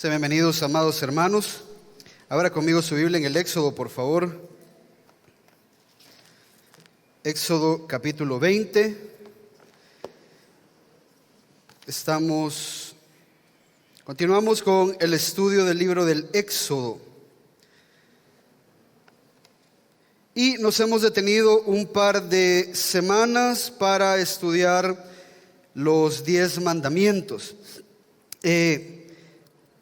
Sean bienvenidos, amados hermanos. Abra conmigo su Biblia en el Éxodo, por favor. Éxodo capítulo 20. Continuamos con el estudio del libro del Éxodo. Y nos hemos detenido un par de semanas para estudiar los 10 mandamientos.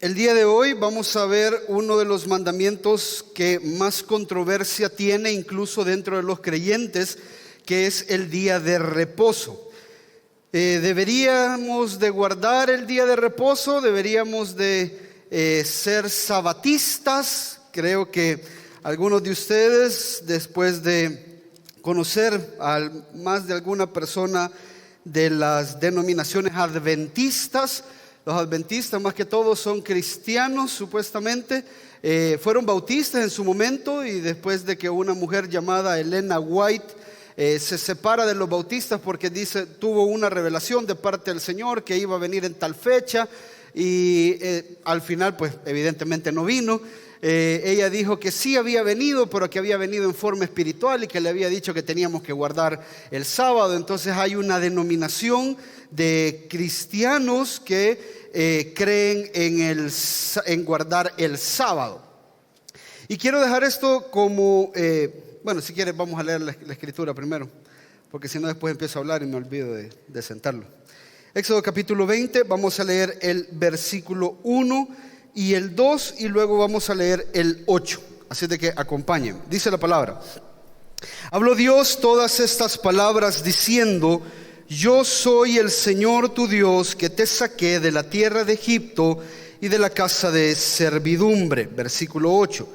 El día de hoy vamos a ver uno de los mandamientos que más controversia tiene incluso dentro de los creyentes, que es el día de reposo. ¿Deberíamos de guardar el día de reposo? ¿Deberíamos de ser sabatistas? Creo que algunos de ustedes, después de conocer a más de alguna persona de las denominaciones adventistas, los adventistas más que todo son cristianos supuestamente, fueron bautistas en su momento, y después de que una mujer llamada Elena White se separa de los bautistas porque tuvo una revelación de parte del Señor que iba a venir en tal fecha, y al final pues evidentemente no vino. Ella dijo que sí había venido, pero que había venido en forma espiritual y que le había dicho que teníamos que guardar el sábado. Entonces hay una denominación de cristianos que creen en guardar el sábado. Y quiero dejar esto como, si quieres vamos a leer la escritura primero, porque si no después empiezo a hablar y me olvido de sentarlo. Éxodo capítulo 20, vamos a leer el versículo 1 y el 2 y luego vamos a leer el 8. Así de que acompañen. Dice la palabra: habló Dios todas estas palabras diciendo: yo soy el Señor tu Dios, que te saqué de la tierra de Egipto y de la casa de servidumbre. Versículo 8.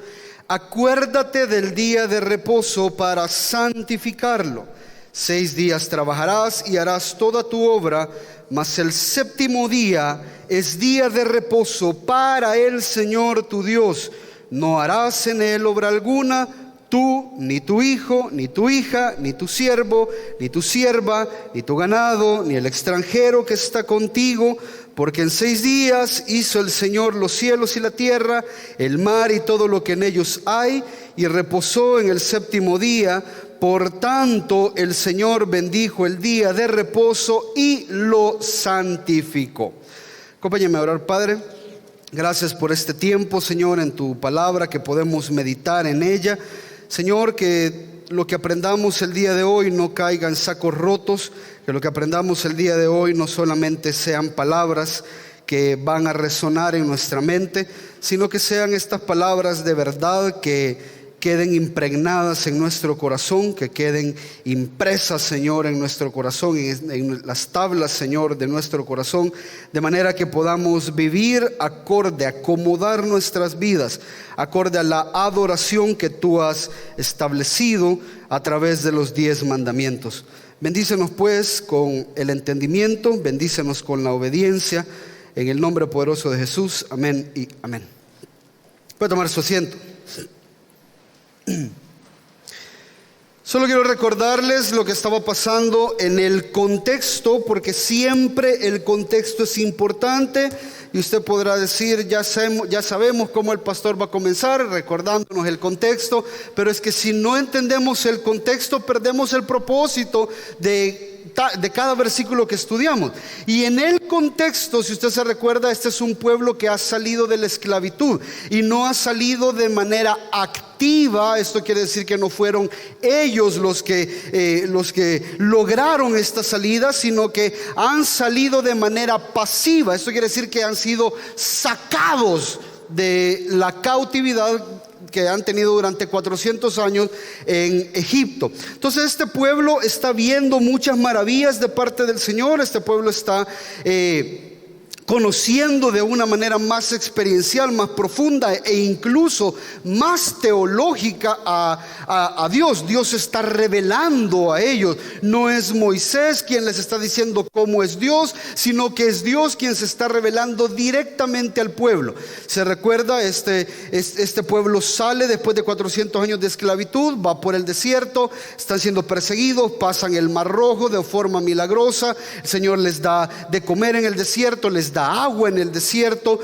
Acuérdate del día de reposo para santificarlo. 6 días trabajarás y harás toda tu obra, mas el séptimo día es día de reposo para el Señor tu Dios. No harás en él obra alguna, tú, ni tu hijo, ni tu hija, ni tu siervo, ni tu sierva, ni tu ganado, ni el extranjero que está contigo, porque en 6 días hizo el Señor los cielos y la tierra, el mar y todo lo que en ellos hay, y reposó en el séptimo día. Por tanto, el Señor bendijo el día de reposo y lo santificó. Acompáñame a orar. Padre, gracias por este tiempo, Señor, en tu palabra, que podemos meditar en ella. Señor, que lo que aprendamos el día de hoy no caiga en sacos rotos, que lo que aprendamos el día de hoy no solamente sean palabras que van a resonar en nuestra mente, sino que sean estas palabras de verdad que queden impregnadas en nuestro corazón, que queden impresas, Señor, en nuestro corazón, en las tablas, Señor, de nuestro corazón, de manera que podamos vivir acorde, acomodar nuestras vidas, acorde a la adoración que tú has establecido a través de los 10 mandamientos. Bendícenos pues con el entendimiento, bendícenos con la obediencia, en el nombre poderoso de Jesús. Amén y amén. Puede tomar su asiento. Solo quiero recordarles lo que estaba pasando en el contexto, porque siempre el contexto es importante. Y usted podrá decir: ya sabemos cómo el pastor va a comenzar recordándonos el contexto, pero es que si no entendemos el contexto, perdemos el propósito de cada versículo que estudiamos. Y en el contexto, si usted se recuerda, este es un pueblo que ha salido de la esclavitud y no ha salido de manera activa. Esto quiere decir que no fueron ellos los que lograron esta salida, sino que han salido de manera pasiva. Esto quiere decir que han sido sacados de la cautividad que han tenido durante 400 años en Egipto. Entonces este pueblo está viendo muchas maravillas de parte del Señor. Este pueblo está conociendo de una manera más experiencial, más profunda e incluso más teológica a Dios. Dios se está revelando a ellos. No es Moisés quien les está diciendo cómo es Dios, sino que es Dios quien se está revelando directamente al pueblo. Se recuerda, este pueblo sale después de 400 años de esclavitud, va por el desierto, están siendo perseguidos, pasan el Mar Rojo de forma milagrosa. El Señor les da de comer en el desierto, les da agua en el desierto.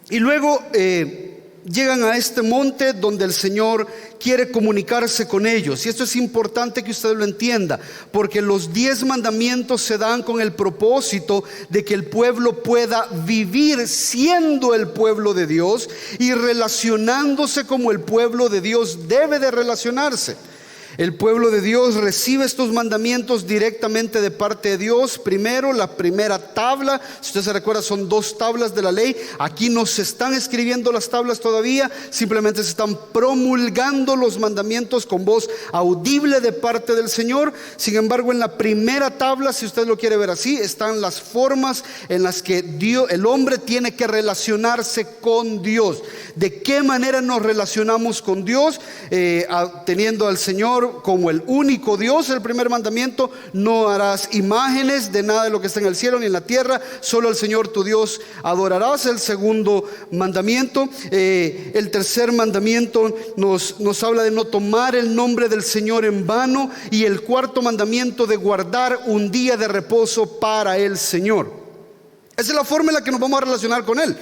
Y luego llegan a este monte donde el Señor quiere comunicarse con ellos. Y esto es importante que usted lo entienda, porque los 10 mandamientos se dan con el propósito de que el pueblo pueda vivir siendo el pueblo de Dios y relacionándose como el pueblo de Dios debe de relacionarse. El pueblo de Dios recibe estos mandamientos directamente de parte de Dios. Primero, la primera tabla, si usted se recuerda, son 2 tablas de la ley. Aquí no se están escribiendo las tablas todavía, simplemente se están promulgando los mandamientos con voz audible de parte del Señor. Sin embargo, en la primera tabla, si usted lo quiere ver así, están las formas en las que el hombre tiene que relacionarse con Dios. ¿De qué manera nos relacionamos con Dios? Teniendo al Señor como el único Dios. El primer mandamiento: no harás imágenes de nada de lo que está en el cielo ni en la tierra, solo al Señor tu Dios adorarás. El segundo mandamiento, el tercer mandamiento nos habla de no tomar el nombre del Señor en vano, y el cuarto mandamiento de guardar un día de reposo para el Señor. Esa es la forma en la que nos vamos a relacionar con Él.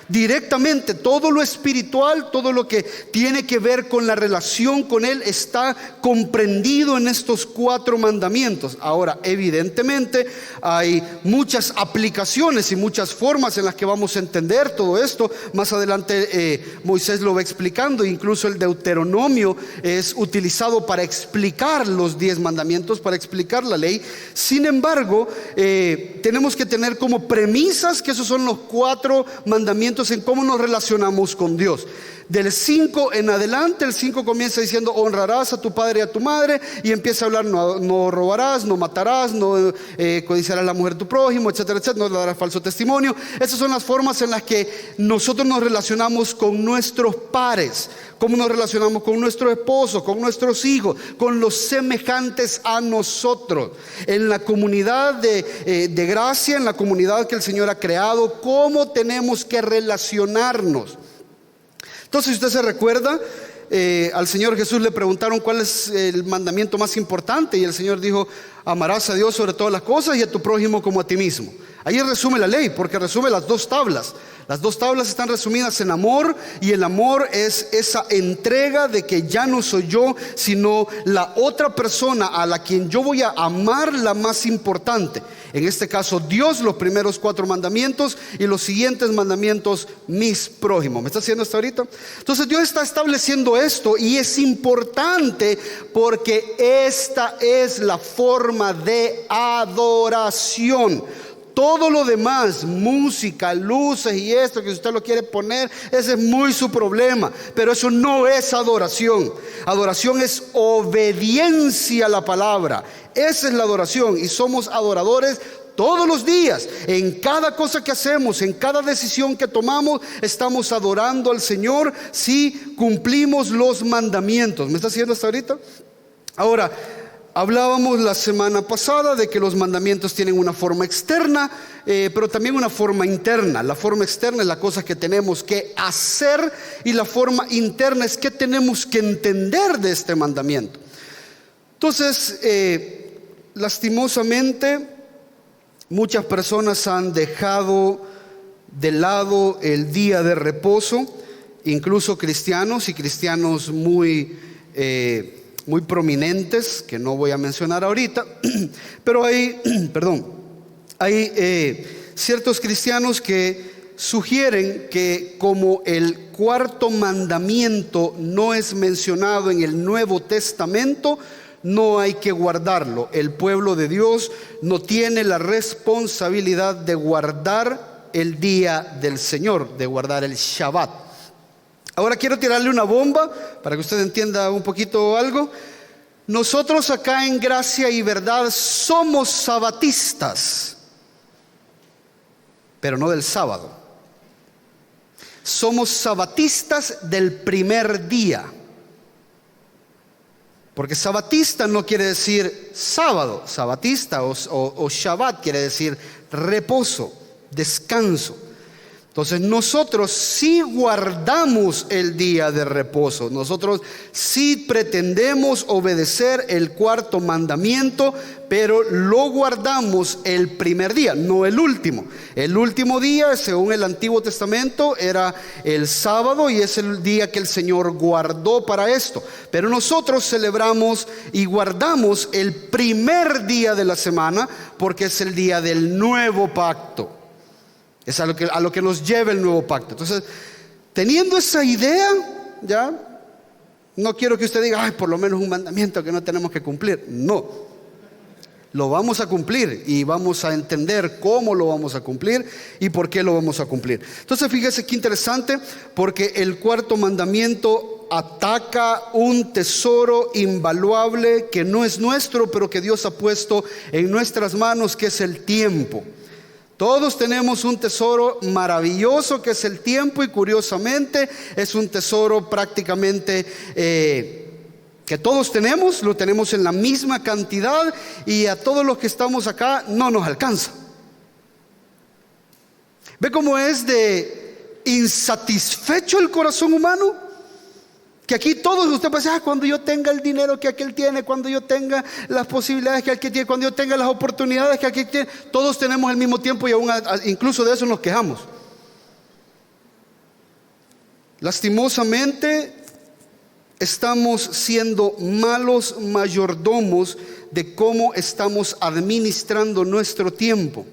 Directamente, todo lo espiritual, todo lo que tiene que ver con la relación con Él está comprendido en estos 4 mandamientos. Ahora, evidentemente, hay muchas aplicaciones y muchas formas en las que vamos a entender todo esto. Más adelante Moisés lo va explicando. Incluso el Deuteronomio es utilizado para explicar los 10 mandamientos, para explicar la ley. Sin embargo, tenemos que tener como premisas que esos son los 4 mandamientos en cómo nos relacionamos con Dios. Del 5 en adelante, el 5 comienza diciendo: honrarás a tu padre y a tu madre, y empieza a hablar: no robarás, no matarás, no codiciarás la mujer de tu prójimo, etcétera, etcétera, no darás falso testimonio. Esas son las formas en las que nosotros nos relacionamos con nuestros pares, cómo nos relacionamos con nuestro esposo, con nuestros hijos, con los semejantes a nosotros. En la comunidad de gracia, en la comunidad que el Señor ha creado, cómo tenemos que relacionarnos. Entonces, si usted se recuerda, al Señor Jesús le preguntaron cuál es el mandamiento más importante, y el Señor dijo: amarás a Dios sobre todas las cosas y a tu prójimo como a ti mismo. Ahí resume la ley, porque resume las 2 tablas. Las 2 tablas están resumidas en amor, y el amor es esa entrega de que ya no soy yo, sino la otra persona a la quien yo voy a amar, la más importante. En este caso, Dios, los primeros 4 mandamientos, y los siguientes mandamientos, mis prójimos. ¿Me está haciendo hasta ahorita? Entonces Dios está estableciendo esto, y es importante porque esta es la forma de adoración. Todo lo demás, música, luces y esto que usted lo quiere poner, ese es muy su problema. Pero eso no es adoración. Adoración es obediencia a la palabra. Esa es la adoración, y somos adoradores todos los días. En cada cosa que hacemos, en cada decisión que tomamos, estamos adorando al Señor si cumplimos los mandamientos. ¿Me está haciendo hasta ahorita? Ahora, hablábamos la semana pasada de que los mandamientos tienen una forma externa, pero también una forma interna. La forma externa es la cosa que tenemos que hacer, y la forma interna es que tenemos que entender de este mandamiento. Entonces, lastimosamente, muchas personas han dejado de lado el día de reposo, incluso cristianos, y cristianos muy prominentes, que no voy a mencionar ahorita, pero hay ciertos cristianos que sugieren que como el 4.º mandamiento no es mencionado en el Nuevo Testamento, no hay que guardarlo. El pueblo de Dios no tiene la responsabilidad de guardar el día del Señor, de guardar el Shabbat. Ahora quiero tirarle una bomba para que usted entienda un poquito algo. Nosotros acá en Gracia y Verdad somos sabatistas, pero no del sábado. Somos sabatistas del primer día. Porque sabatista no quiere decir sábado. Sabatista o Shabbat quiere decir reposo, descanso. Entonces nosotros sí guardamos el día de reposo. Nosotros sí pretendemos obedecer el cuarto mandamiento, pero lo guardamos el primer día, no el último. El último día, según el Antiguo Testamento, era el sábado y es el día que el Señor guardó para esto. Pero nosotros celebramos y guardamos el primer día de la semana porque es el día del nuevo pacto. Es a lo que nos lleva el nuevo pacto. Entonces, teniendo esa idea, ya, no quiero que usted diga, ay, por lo menos un mandamiento que no tenemos que cumplir. No, lo vamos a cumplir y vamos a entender cómo lo vamos a cumplir y por qué lo vamos a cumplir. Entonces, fíjese qué interesante, porque el cuarto mandamiento ataca un tesoro invaluable que no es nuestro, pero que Dios ha puesto en nuestras manos, que es el tiempo. Todos tenemos un tesoro maravilloso que es el tiempo, y curiosamente es un tesoro prácticamente que todos tenemos, lo tenemos en la misma cantidad, y a todos los que estamos acá no nos alcanza. ¿Ve cómo es de insatisfecho el corazón humano? Que aquí todos usted puede decir, cuando yo tenga el dinero que aquel tiene, cuando yo tenga las posibilidades que aquel tiene, cuando yo tenga las oportunidades que aquel tiene, todos tenemos el mismo tiempo y aún incluso de eso nos quejamos. Lastimosamente estamos siendo malos mayordomos de cómo estamos administrando nuestro tiempo.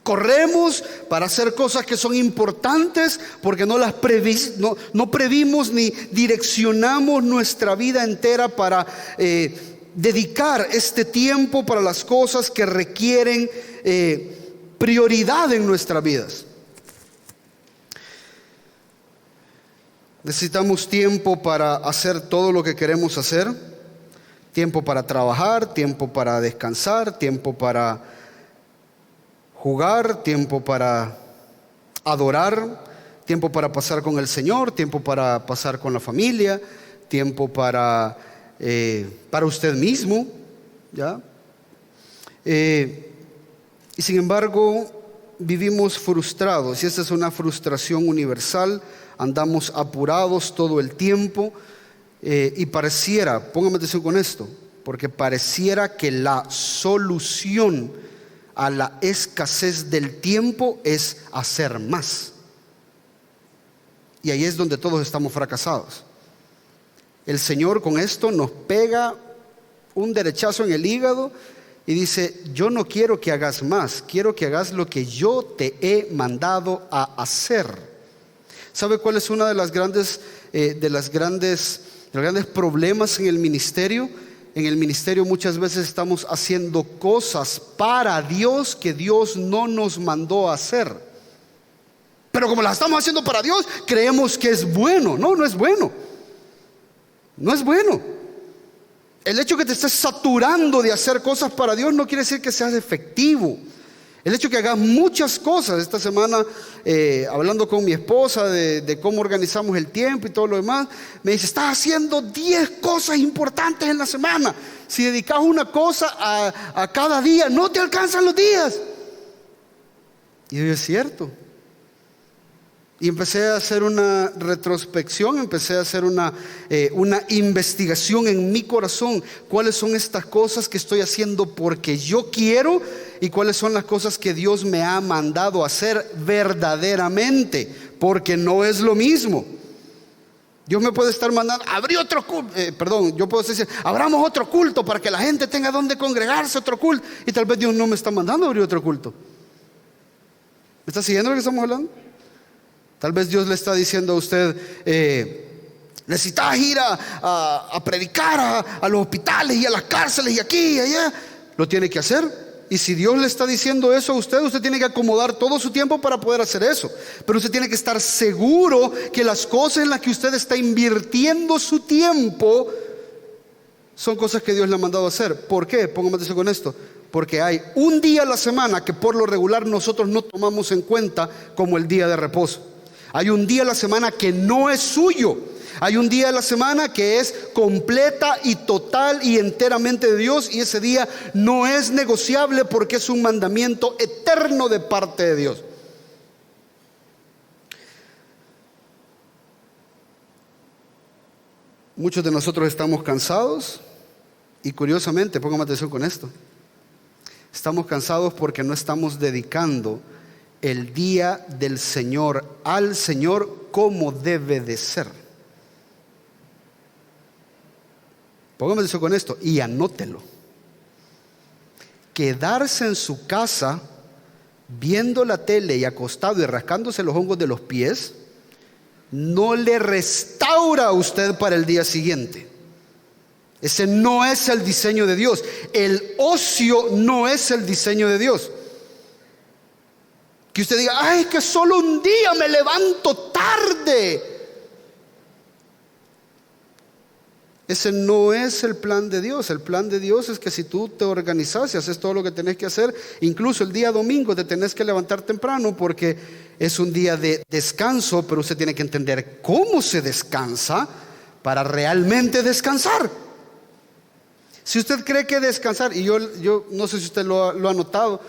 Corremos para hacer cosas que son importantes porque no previmos ni direccionamos nuestra vida entera para dedicar este tiempo para las cosas que requieren prioridad en nuestras vidas. Necesitamos tiempo para hacer todo lo que queremos hacer, tiempo para trabajar, tiempo para descansar, tiempo para jugar, tiempo para adorar, tiempo para pasar con el Señor, tiempo para pasar con la familia, tiempo para usted mismo, ¿ya? Y sin embargo vivimos frustrados, y esta es una frustración universal. Andamos apurados todo el tiempo, y pareciera, póngame atención con esto, porque pareciera que la solución a la escasez del tiempo es hacer más. Y ahí es donde todos estamos fracasados. El Señor con esto nos pega un derechazo en el hígado y dice, yo no quiero que hagas más, quiero que hagas lo que yo te he mandado a hacer. ¿Sabe cuál es una de los grandes problemas en el ministerio? En el ministerio muchas veces estamos haciendo cosas para Dios que Dios no nos mandó a hacer. Pero como las estamos haciendo para Dios, creemos que es bueno. No, no es bueno. No es bueno. El hecho que te estés saturando de hacer cosas para Dios no quiere decir que seas efectivo. El hecho que hagas muchas cosas. Esta semana, hablando con mi esposa de cómo organizamos el tiempo y todo lo demás, me dice, estás haciendo 10 cosas importantes en la semana. Si dedicas una cosa a cada día, no te alcanzan los días. Y yo, es cierto. Y empecé a hacer una retrospección, empecé a hacer una investigación en mi corazón. ¿Cuáles son estas cosas que estoy haciendo porque yo quiero? ¿Y cuáles son las cosas que Dios me ha mandado a hacer verdaderamente? Porque no es lo mismo. Dios me puede estar mandando, abrí otro culto, yo puedo decir, abramos otro culto para que la gente tenga donde congregarse, otro culto. Y tal vez Dios no me está mandando a abrir otro culto. ¿Me está siguiendo lo que estamos hablando? Tal vez Dios le está diciendo a usted, necesitas ir a predicar a los hospitales y a las cárceles y aquí y allá. Lo tiene que hacer. Y si Dios le está diciendo eso a usted, usted tiene que acomodar todo su tiempo para poder hacer eso. Pero usted tiene que estar seguro que las cosas en las que usted está invirtiendo su tiempo son cosas que Dios le ha mandado a hacer. ¿Por qué? Póngame atención con esto. Porque hay un día a la semana que por lo regular nosotros no tomamos en cuenta como el día de reposo. Hay un día a la semana que no es suyo. Hay un día a la semana que es completa y total y enteramente de Dios, y ese día no es negociable porque es un mandamiento eterno de parte de Dios. Muchos de nosotros estamos cansados y curiosamente, póngame atención con esto, estamos cansados porque no estamos dedicando el día del Señor al Señor como debe de ser. Póngame atención con esto y anótelo. Quedarse en su casa viendo la tele y acostado y rascándose los hongos de los pies no le restaura a usted para el día siguiente. Ese no es el diseño de Dios. El ocio no es el diseño de Dios. Que usted diga, ay, que solo un día me levanto tarde. Ese no es el plan de Dios. El plan de Dios es que si tú te organizas y haces todo lo que tenés que hacer, incluso el día domingo te tenés que levantar temprano porque es un día de descanso, pero usted tiene que entender cómo se descansa para realmente descansar. Si usted cree que descansar, y yo no sé si usted lo ha notado,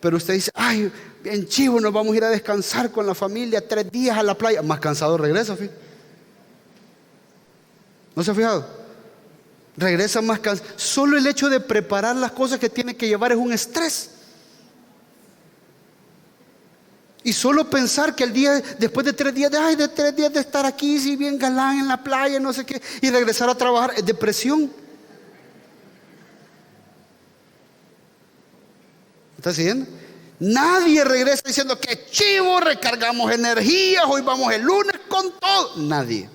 pero usted dice, ay, bien chivo, nos vamos a ir a descansar con la familia 3 días a la playa, más cansado regresa, fíjate. ¿No se ha fijado? Regresa más cansado. Solo el hecho de preparar las cosas que tiene que llevar es un estrés. Y solo pensar que el día, después de 3 días, de 3 días de estar aquí, si bien galán en la playa, no sé qué, y regresar a trabajar, es depresión. ¿Está siguiendo? Nadie regresa diciendo que chivo, recargamos energías, hoy vamos el lunes con todo. Nadie.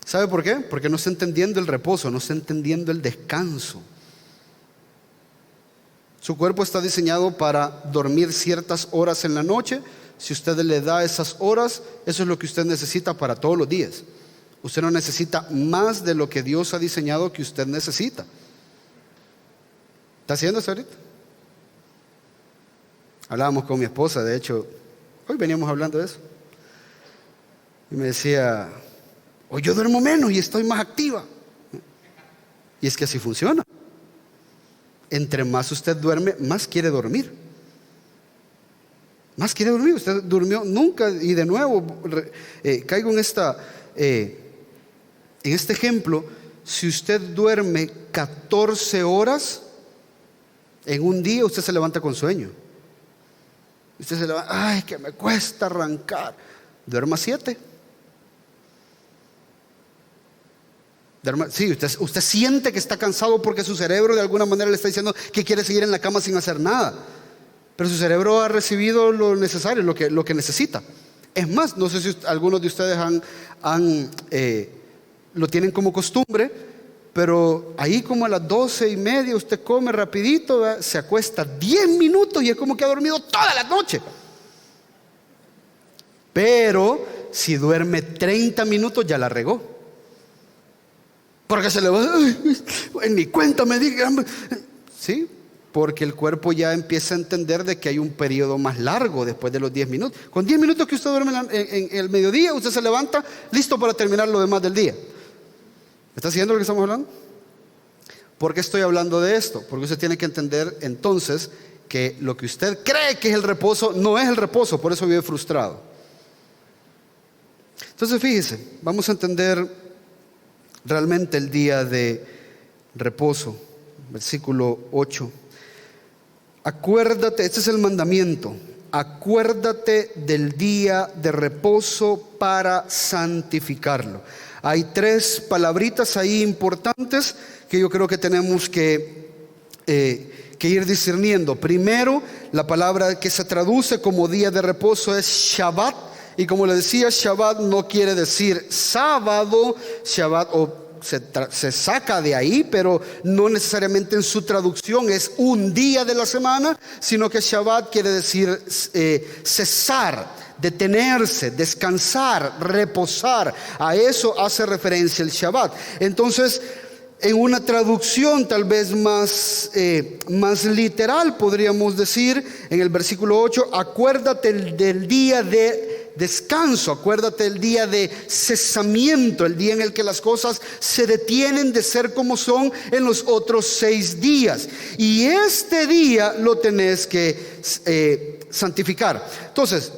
¿Sabe por qué? Porque no está entendiendo el reposo, no está entendiendo el descanso. Su cuerpo está diseñado para dormir ciertas horas en la noche. Si usted le da esas horas, eso es lo que usted necesita para todos los días. Usted no necesita más de lo que Dios ha diseñado que usted necesita. ¿Está haciendo eso ahorita? Hablábamos con mi esposa, de hecho, hoy veníamos hablando de eso. Y me decía, hoy yo duermo menos y estoy más activa. Y es que así funciona. Entre más usted duerme, más quiere dormir. Más quiere dormir. Usted durmió nunca, y de nuevo caigo en este ejemplo. Si usted duerme 14 horas en un día, usted se levanta con sueño. Usted se levanta, ay, que me cuesta arrancar. Duerma 7. Sí, usted siente que está cansado porque su cerebro de alguna manera le está diciendo que quiere seguir en la cama sin hacer nada. Pero su cerebro ha recibido lo necesario, lo que necesita. Es más, no sé si algunos de ustedes lo tienen como costumbre, pero ahí como a las 12:30 usted come rapidito, ¿verdad? Se acuesta 10 minutos y es como que ha dormido toda la noche. Pero si duerme 30 minutos ya la regó. Porque se le va, en mi cuenta me digan. Sí, porque el cuerpo ya empieza a entender de que hay un periodo más largo después de los 10 minutos. Con 10 minutos que usted duerme en el mediodía, usted se levanta listo para terminar lo demás del día. ¿Está siguiendo lo que estamos hablando? ¿Por qué estoy hablando de esto? Porque usted tiene que entender entonces que lo que usted cree que es el reposo no es el reposo, por eso vive frustrado. Entonces fíjese, vamos a entender realmente el día de reposo. Versículo 8. Acuérdate, este es el mandamiento. Acuérdate del día de reposo para santificarlo. Hay 3 palabritas ahí importantes que yo creo que tenemos que ir discerniendo. Primero, la palabra que se traduce como día de reposo es Shabbat. Y como le decía, Shabbat no quiere decir sábado. Shabbat se saca de ahí, pero no necesariamente en su traducción es un día de la semana, sino que Shabbat quiere decir cesar, detenerse, descansar, reposar. A eso hace referencia el Shabbat. Entonces, en una traducción tal vez más literal, podríamos decir en el versículo 8, acuérdate del día de descanso, acuérdate del día de cesamiento, el día en el que las cosas se detienen de ser como son en los otros 6 días. Y este día lo tenés que santificar. Entonces,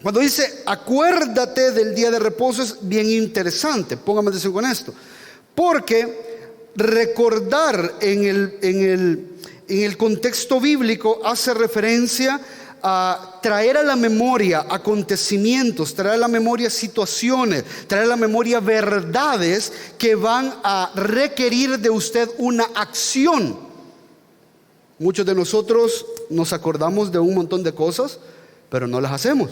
Cuando dice acuérdate del día de reposo es bien interesante. Póngame atención con esto. Porque recordar en el contexto bíblico hace referencia a traer a la memoria acontecimientos, traer a la memoria situaciones, traer a la memoria verdades que van a requerir de usted una acción. Muchos de nosotros nos acordamos de un montón de cosas, pero no las hacemos.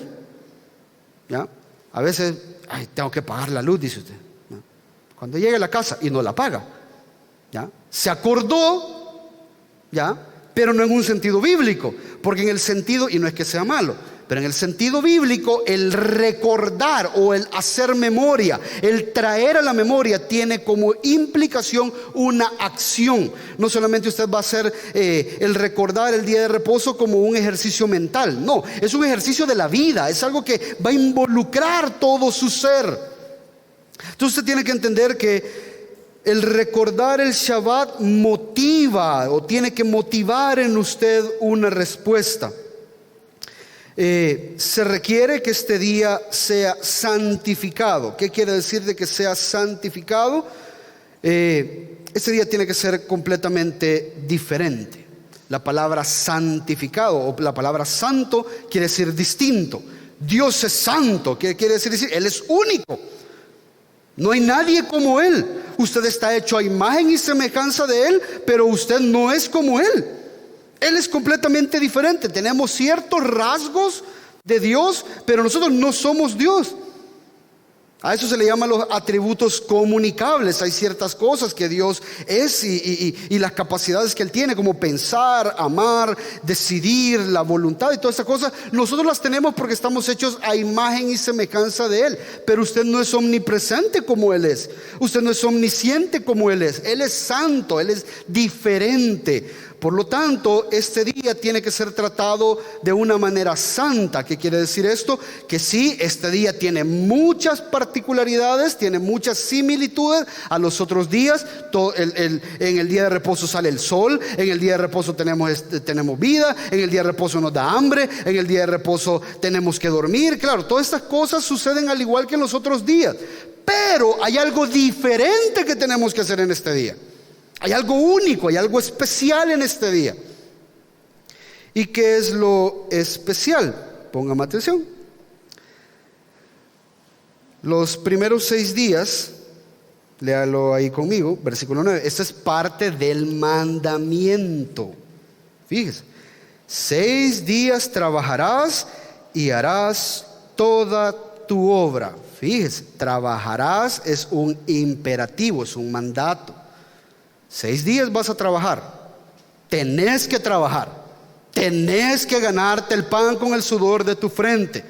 ¿Ya? A veces, tengo que pagar la luz, dice usted. ¿Ya? Cuando llega a la casa y no la paga, ¿ya? Se acordó, ¿ya? Pero no en un sentido bíblico, porque en el sentido, y no es que sea malo, pero en el sentido bíblico el recordar o el hacer memoria, el traer a la memoria tiene como implicación una acción. No solamente usted va a hacer el recordar el día de reposo como un ejercicio mental, no, es un ejercicio de la vida, es algo que va a involucrar todo su ser. Entonces usted tiene que entender que el recordar el Shabbat motiva o tiene que motivar en usted una respuesta. Se requiere que este día sea santificado. ¿Qué quiere decir de que sea santificado? Este día tiene que ser completamente diferente. La palabra santificado o la palabra santo quiere decir distinto. Dios es santo. ¿Qué quiere decir? Él es único. No hay nadie como Él. Usted está hecho a imagen y semejanza de Él, pero usted no es como Él. Él es completamente diferente. Tenemos ciertos rasgos de Dios, pero nosotros no somos Dios. A eso se le llama los atributos comunicables. Hay ciertas cosas que Dios es y las capacidades que Él tiene, como pensar, amar, decidir, la voluntad y todas esas cosas. Nosotros las tenemos porque estamos hechos a imagen y semejanza de Él. Pero usted no es omnipresente como Él es. Usted no es omnisciente como Él es. Él es santo, Él es diferente. Por lo tanto, este día tiene que ser tratado de una manera santa. ¿Qué quiere decir esto? Que sí, este día tiene muchas particularidades, tiene muchas similitudes a los otros días. En el día de reposo sale el sol, en el día de reposo tenemos vida, en el día de reposo nos da hambre, en el día de reposo tenemos que dormir. Claro, todas estas cosas suceden al igual que en los otros días. Pero hay algo diferente que tenemos que hacer en este día. Hay algo único, hay algo especial en este día. ¿Y qué es lo especial? Póngame atención. Los primeros 6 días, léalo ahí conmigo, versículo 9. Esta es parte del mandamiento. Fíjese, 6 días trabajarás y harás toda tu obra. Fíjese, trabajarás es un imperativo, es un mandato. 6 días vas a trabajar, tenés que trabajar, tenés que ganarte el pan con el sudor de tu frente.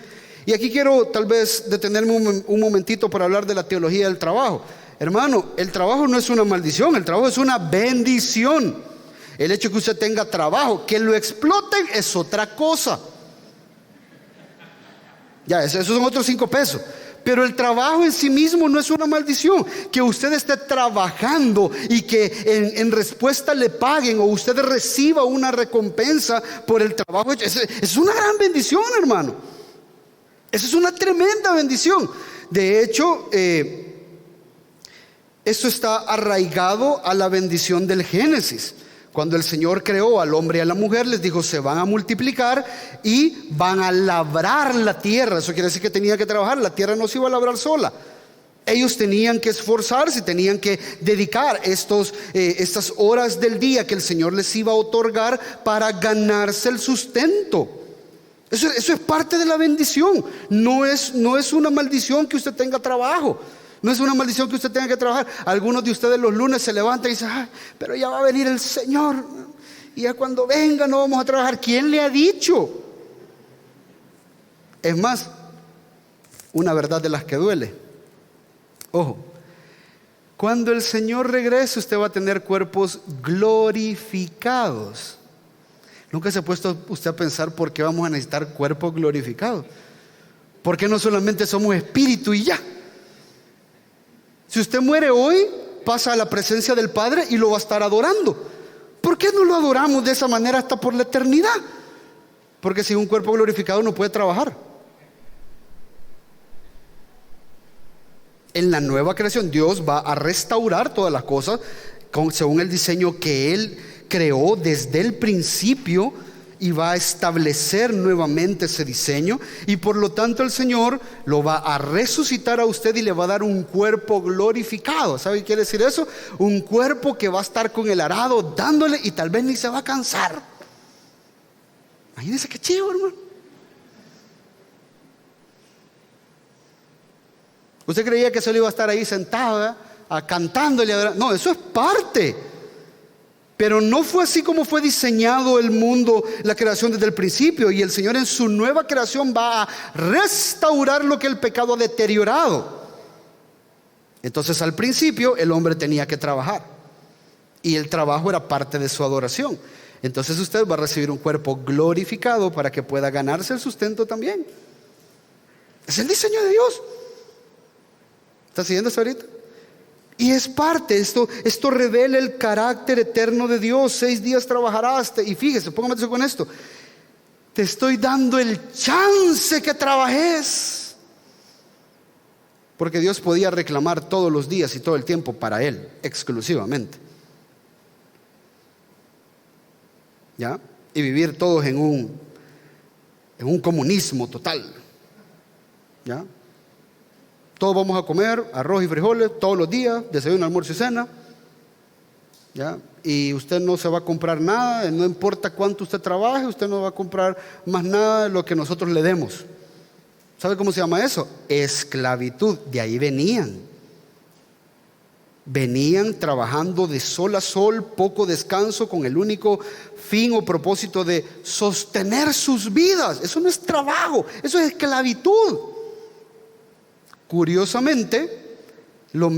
Y aquí quiero tal vez detenerme un momentito para hablar de la teología del trabajo. Hermano, el trabajo no es una maldición, el trabajo es una bendición. El hecho que usted tenga trabajo, que lo exploten es otra cosa. Ya, esos son otros 5 pesos. Pero el trabajo en sí mismo no es una maldición. Que usted esté trabajando y que en respuesta le paguen o usted reciba una recompensa por el trabajo, es una gran bendición, hermano. Esa es una tremenda bendición. De hecho, esto está arraigado a la bendición del Génesis. Cuando el Señor creó al hombre y a la mujer, les dijo: se van a multiplicar y van a labrar la tierra. Eso quiere decir que tenían que trabajar. La tierra no se iba a labrar sola. Ellos tenían que esforzarse, tenían que dedicar estas horas del día que el Señor les iba a otorgar para ganarse el sustento. Eso es parte de la bendición. No es una maldición que usted tenga trabajo. No es una maldición que usted tenga que trabajar. Algunos de ustedes los lunes se levantan y dicen: pero ya va a venir el Señor y ya cuando venga no vamos a trabajar. ¿Quién le ha dicho? Es más, una verdad de las que duele. Ojo, cuando el Señor regrese, usted va a tener cuerpos glorificados. ¿Nunca se ha puesto usted a pensar por qué vamos a necesitar cuerpos glorificados? ¿Por qué no solamente somos espíritu y ya? Si usted muere hoy, pasa a la presencia del Padre y lo va a estar adorando. ¿Por qué no lo adoramos de esa manera hasta por la eternidad? Porque sin un cuerpo glorificado no puede trabajar. En la nueva creación Dios va a restaurar todas las cosas según el diseño que Él creó desde el principio, y va a establecer nuevamente ese diseño, y por lo tanto el Señor lo va a resucitar a usted y le va a dar un cuerpo glorificado. ¿Sabe qué quiere decir eso? Un cuerpo que va a estar con el arado dándole y tal vez ni se va a cansar. Imagínense qué chido, hermano. Usted creía que solo iba a estar ahí sentado, cantándole. No, eso es parte. Pero no fue así como fue diseñado el mundo, la creación desde el principio. Y el Señor en su nueva creación va a restaurar lo que el pecado ha deteriorado. Entonces al principio el hombre tenía que trabajar, y el trabajo era parte de su adoración. Entonces usted va a recibir un cuerpo glorificado para que pueda ganarse el sustento también. Es el diseño de Dios. ¿Está siguiendo esto ahorita? Y es parte, esto revela el carácter eterno de Dios. 6 días trabajarás. Y fíjese, póngame atención con esto. Te estoy dando el chance que trabajes. Porque Dios podía reclamar todos los días y todo el tiempo para Él, exclusivamente. ¿Ya? Y vivir todos en un comunismo total. ¿Ya? Todos vamos a comer arroz y frijoles todos los días, desayuno, almuerzo y cena. ¿Ya? Y usted no se va a comprar nada, no importa cuánto usted trabaje, usted no va a comprar más nada de lo que nosotros le demos. ¿Sabe cómo se llama eso? Esclavitud. De ahí venían. Venían trabajando de sol a sol, poco descanso, con el único fin o propósito de sostener sus vidas. Eso no es trabajo, eso es esclavitud. Curiosamente, la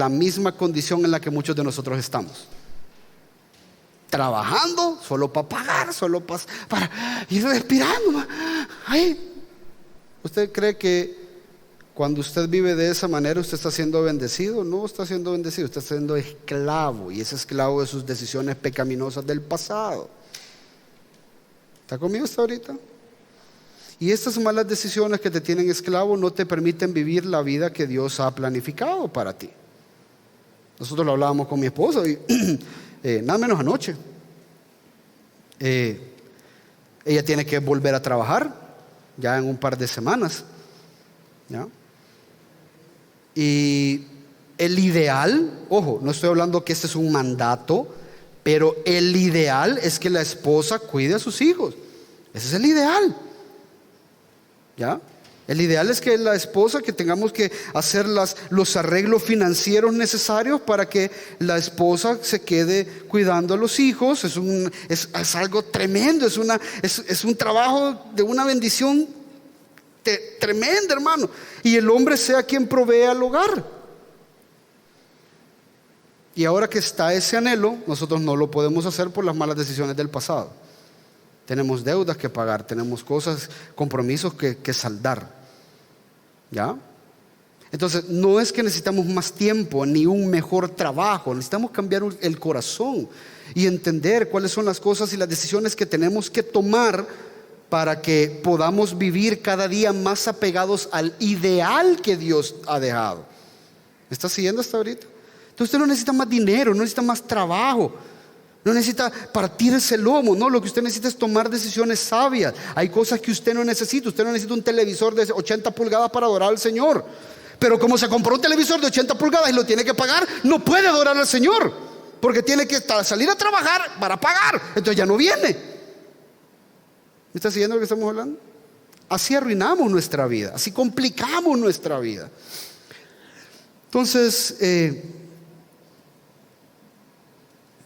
misma condición en la que muchos de nosotros estamos. Trabajando solo para pagar, solo para ir respirando. Ay. ¿Usted cree que cuando usted vive de esa manera usted está siendo bendecido? No está siendo bendecido, está siendo esclavo, y es esclavo de sus decisiones pecaminosas del pasado. ¿Está conmigo hasta ahorita? Y estas malas decisiones que te tienen esclavo no te permiten vivir la vida que Dios ha planificado para ti. Nosotros lo hablábamos con mi esposo y nada menos anoche. Ella tiene que volver a trabajar ya en un par de semanas, ¿ya? Y el ideal, ojo, no estoy hablando que este es un mandato, pero el ideal es que la esposa cuide a sus hijos. Ese es el ideal. ¿Ya? El ideal es que la esposa, que tengamos que hacer los arreglos financieros necesarios para que la esposa se quede cuidando a los hijos. Es algo tremendo, es un trabajo de una bendición tremenda, hermano. Y el hombre sea quien provee al hogar. Y ahora que está ese anhelo, nosotros no lo podemos hacer por las malas decisiones del pasado. Tenemos deudas que pagar, tenemos cosas, compromisos que saldar. ¿Ya? Entonces, no es que necesitamos más tiempo ni un mejor trabajo, necesitamos cambiar el corazón y entender cuáles son las cosas y las decisiones que tenemos que tomar para que podamos vivir cada día más apegados al ideal que Dios ha dejado. ¿Me está siguiendo hasta ahorita? Entonces usted no necesita más dinero, no necesita más trabajo, no necesita partirse el lomo, no, lo que usted necesita es tomar decisiones sabias. Hay cosas que usted no necesita un televisor de 80 pulgadas para adorar al Señor, pero como se compró un televisor de 80 pulgadas y lo tiene que pagar, no puede adorar al Señor, porque tiene que salir a trabajar para pagar, entonces ya no viene. ¿Me está siguiendo lo que estamos hablando? Así arruinamos nuestra vida, así complicamos nuestra vida. Entonces,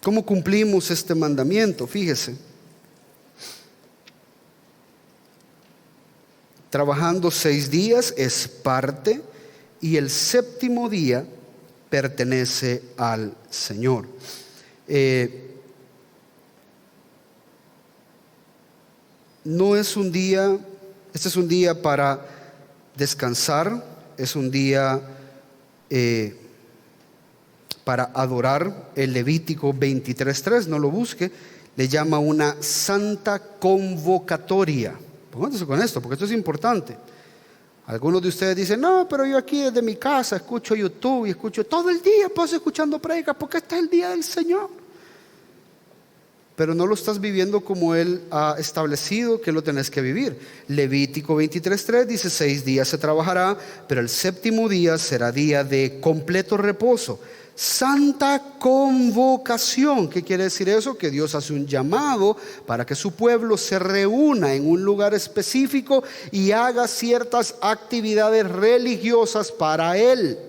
¿cómo cumplimos este mandamiento? Fíjese. Trabajando 6 días es parte, y el 7º día pertenece al Señor. No es un día, este es un día para descansar, es un día para adorar. El Levítico 23:3, no lo busque, le llama una santa convocatoria. Pónganse con esto, porque esto es importante. Algunos de ustedes dicen, no, pero yo aquí desde mi casa escucho YouTube y escucho todo el día, paso escuchando prédicas porque este es el día del Señor. Pero no lo estás viviendo como Él ha establecido que lo tenés que vivir. Levítico 23:3 dice: 6 días se trabajará, pero el séptimo día será día de completo reposo. Santa convocación. ¿Qué quiere decir eso? Que Dios hace un llamado para que su pueblo se reúna en un lugar específico y haga ciertas actividades religiosas para Él.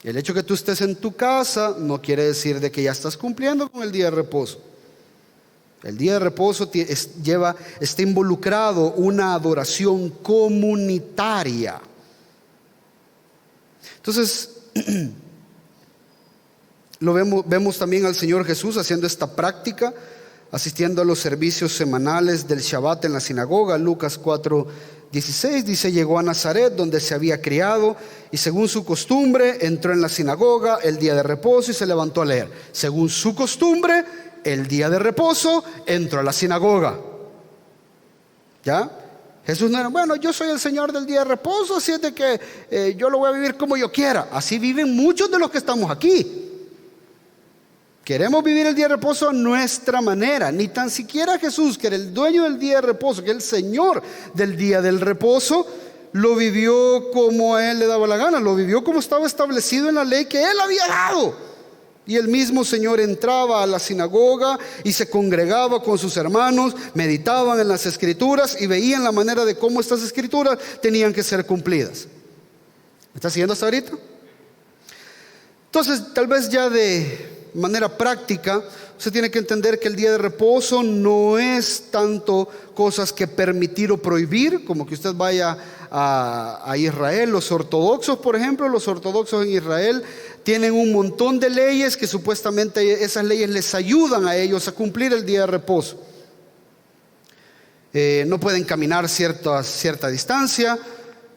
El hecho que tú estés en tu casa no quiere decir de que ya estás cumpliendo con el día de reposo. El día de reposo está involucrado una adoración comunitaria. Entonces, vemos también al Señor Jesús haciendo esta práctica, asistiendo a los servicios semanales del Shabbat en la sinagoga. Lucas 4:16 dice: llegó a Nazaret, donde se había criado, y según su costumbre entró en la sinagoga el día de reposo y se levantó a leer. Según su costumbre, el día de reposo entró a la sinagoga. ¿Ya? Jesús no era, bueno, yo soy el Señor del día de reposo, así es de que yo lo voy a vivir como yo quiera. Así viven muchos de los que estamos aquí. Queremos vivir el día de reposo a nuestra manera. Ni tan siquiera Jesús, que era el dueño del día de reposo, que es el Señor del día del reposo, lo vivió como a Él le daba la gana. Lo vivió como estaba establecido en la ley que Él había dado. Y el mismo Señor entraba a la sinagoga y se congregaba con sus hermanos, meditaban en las escrituras y veían la manera de cómo estas escrituras tenían que ser cumplidas. ¿Me está siguiendo hasta ahorita? Entonces, tal vez ya de manera práctica, usted tiene que entender que el día de reposo no es tanto cosas que permitir o prohibir, como que usted vaya a Israel. Los ortodoxos, por ejemplo, los ortodoxos en Israel tienen un montón de leyes que supuestamente esas leyes les ayudan a ellos a cumplir el día de reposo. No pueden caminar cierta distancia.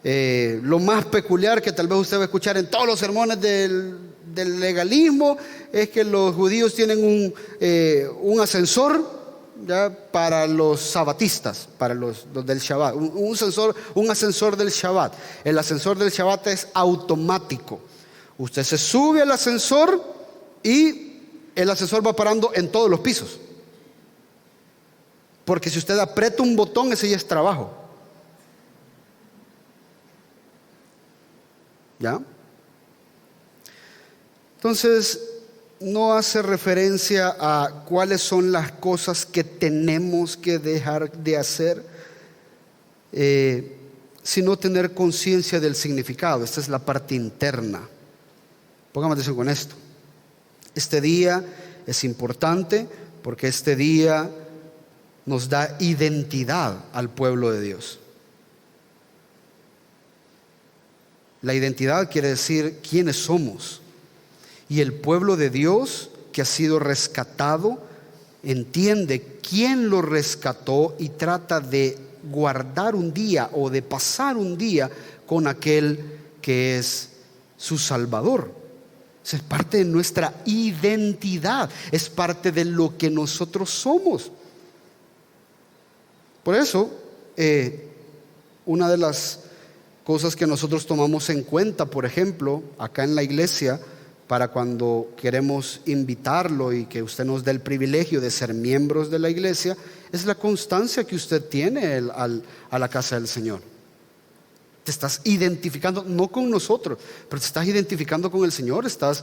Lo más peculiar que tal vez usted va a escuchar en todos los sermones del legalismo es que los judíos tienen un ascensor, ¿ya?, para los sabatistas, para los del Shabbat, un ascensor del Shabbat. El ascensor del Shabbat es automático. Usted se sube al ascensor y el ascensor va parando en todos los pisos. Porque si usted aprieta un botón, ese ya es trabajo. ¿Ya? Entonces, no hace referencia a cuáles son las cosas que tenemos que dejar de hacer, sino tener conciencia del significado. Esta es la parte interna. Póngame atención con esto. Este día es importante porque este día nos da identidad al pueblo de Dios. La identidad quiere decir quiénes somos. Y el pueblo de Dios que ha sido rescatado entiende quién lo rescató y trata de guardar un día o de pasar un día con aquel que es su Salvador. Eso es parte de nuestra identidad, es parte de lo que nosotros somos. Por eso, una de las cosas que nosotros tomamos en cuenta, por ejemplo, acá en la iglesia, para cuando queremos invitarlo y que usted nos dé el privilegio de ser miembros de la iglesia, es la constancia que usted tiene a la casa del Señor. Te estás identificando, no con nosotros, pero te estás identificando con el Señor. Estás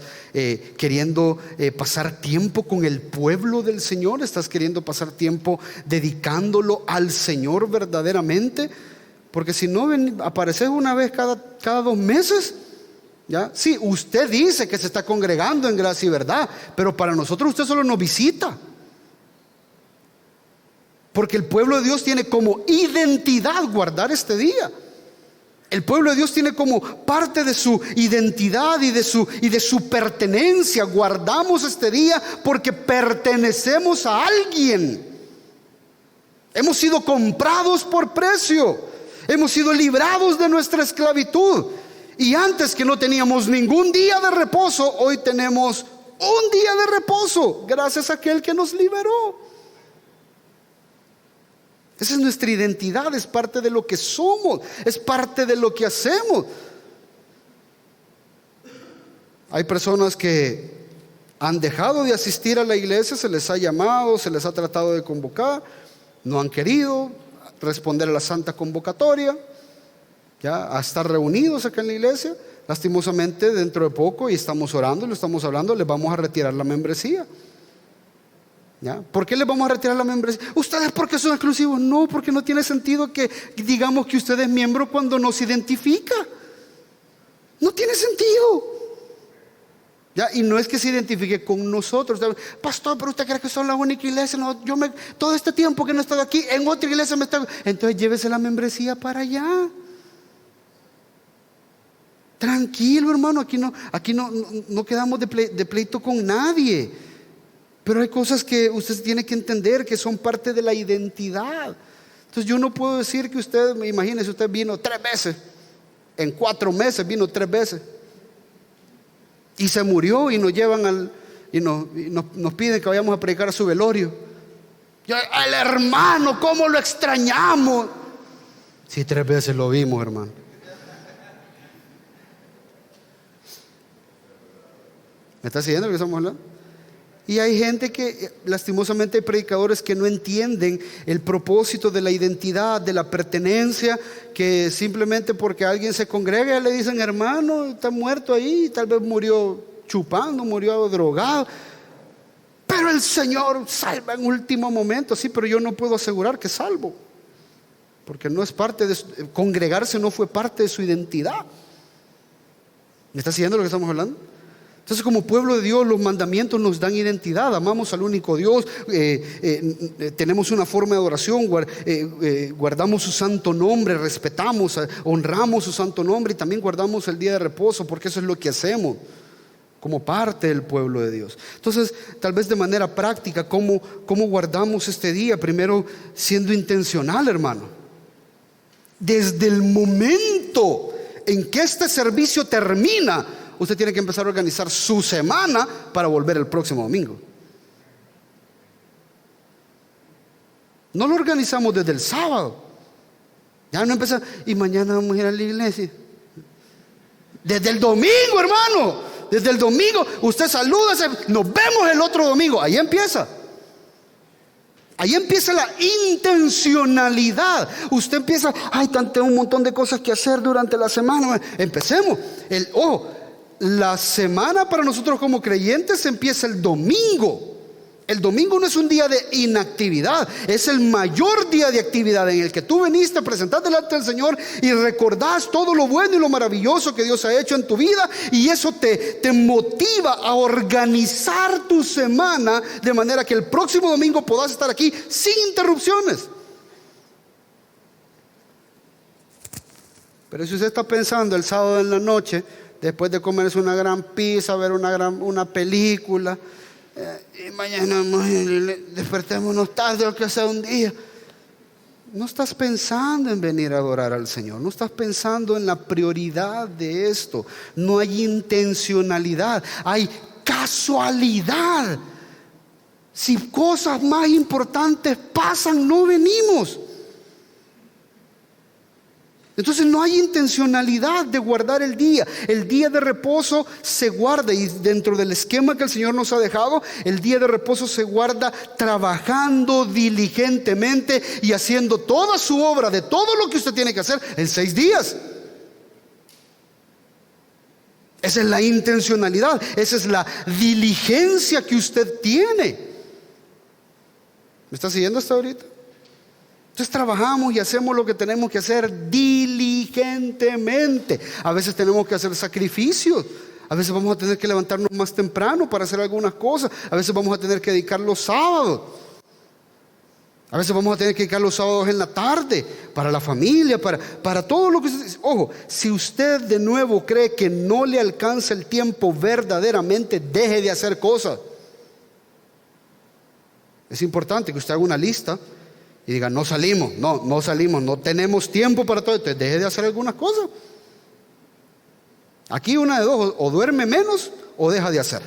queriendo pasar tiempo con el pueblo del Señor. Estás queriendo pasar tiempo dedicándolo al Señor verdaderamente. Porque si no apareces una vez cada 2 meses, ¿ya? Sí, usted dice que se está congregando en gracia y verdad, pero para nosotros usted solo nos visita. Porque el pueblo de Dios tiene como identidad guardar este día. El pueblo de Dios tiene como parte de su identidad y de su pertenencia. Guardamos este día porque pertenecemos a alguien. Hemos sido comprados por precio. Hemos sido librados de nuestra esclavitud. Y antes que no teníamos ningún día de reposo, hoy tenemos un día de reposo gracias a aquel que nos liberó. Esa es nuestra identidad, es parte de lo que somos, es parte de lo que hacemos. Hay personas que han dejado de asistir a la iglesia, se les ha llamado, se les ha tratado de convocar, no han querido responder a la santa convocatoria, ya, a estar reunidos acá en la iglesia. Lastimosamente, dentro de poco, y estamos orando, lo estamos hablando, les vamos a retirar la membresía. ¿Ya? ¿Por qué les vamos a retirar la membresía? ¿Ustedes porque son exclusivos? No, porque no tiene sentido que digamos que usted es miembro cuando no se identifica. No tiene sentido. ¿Ya? Y no es que se identifique con nosotros. Pastor, pero usted cree que son la única iglesia. No, todo este tiempo que no he estado aquí, en otra iglesia me está. Entonces llévese la membresía para allá. Tranquilo, hermano, aquí no quedamos de pleito con nadie. Pero hay cosas que usted tiene que entender que son parte de la identidad. Entonces yo no puedo decir que usted, imagínese, usted vino 3 veces, en 4 meses vino 3 veces, y se murió y nos llevan y nos piden que vayamos a predicar a su velorio. El hermano, ¿cómo lo extrañamos? Sí, 3 veces lo vimos, hermano. ¿Me está siguiendo lo que estamos hablando? Y hay gente que, lastimosamente, hay predicadores que no entienden el propósito de la identidad, de la pertenencia, que simplemente porque alguien se congrega le dicen: hermano, está muerto ahí, tal vez murió chupando, murió drogado, pero el Señor salva en último momento. Sí, pero yo no puedo asegurar que salvo, porque no es parte de congregarse, no fue parte de su identidad. ¿Me está siguiendo lo que estamos hablando? Entonces, como pueblo de Dios, los mandamientos nos dan identidad. Amamos al único Dios, tenemos una forma de adoración, guardamos su santo nombre, respetamos, honramos su santo nombre, y también guardamos el día de reposo, porque eso es lo que hacemos como parte del pueblo de Dios. Entonces, tal vez de manera práctica, ¿cómo guardamos este día? Primero, siendo intencional, hermano. Desde el momento en que este servicio termina, usted tiene que empezar a organizar su semana para volver el próximo domingo. No lo organizamos desde el sábado. Ya no empezamos, y mañana vamos a ir a la iglesia. Desde el domingo, hermano. Desde el domingo, usted saluda, nos vemos el otro domingo. Ahí empieza. Ahí empieza la intencionalidad. Usted empieza, tengo un montón de cosas que hacer durante la semana. Empecemos. La semana para nosotros como creyentes empieza el domingo. El domingo no es un día de inactividad, es el mayor día de actividad en el que tú veniste a presentar delante del Señor y recordás todo lo bueno y lo maravilloso que Dios ha hecho en tu vida, y eso te motiva a organizar tu semana de manera que el próximo domingo puedas estar aquí sin interrupciones. Pero si usted está pensando el sábado en la noche, después de comerse una gran pizza, ver una película, y mañana despertémonos tarde, lo que sea un día, no estás pensando en venir a adorar al Señor, no estás pensando en la prioridad de esto. No hay intencionalidad, hay casualidad. Si cosas más importantes pasan, no venimos. Entonces no hay intencionalidad de guardar el día. El día de reposo se guarda, y dentro del esquema que el Señor nos ha dejado, el día de reposo se guarda trabajando diligentemente y haciendo toda su obra de todo lo que usted tiene que hacer en 6 días. Esa es la intencionalidad, esa es la diligencia que usted tiene. ¿Me está siguiendo hasta ahorita? Entonces trabajamos y hacemos lo que tenemos que hacer diligentemente. A veces tenemos que hacer sacrificios. A veces vamos a tener que levantarnos más temprano para hacer algunas cosas. A veces vamos a tener que dedicar los sábados. A veces vamos a tener que dedicar los sábados en la tarde para la familia, para todo lo que usted... Ojo, si usted de nuevo cree que no le alcanza el tiempo verdaderamente, deje de hacer cosas. Es importante que usted haga una lista y diga: no salimos, no tenemos tiempo para todo. Entonces deje de hacer algunas cosas. Aquí una de dos: o duerme menos o deja de hacer.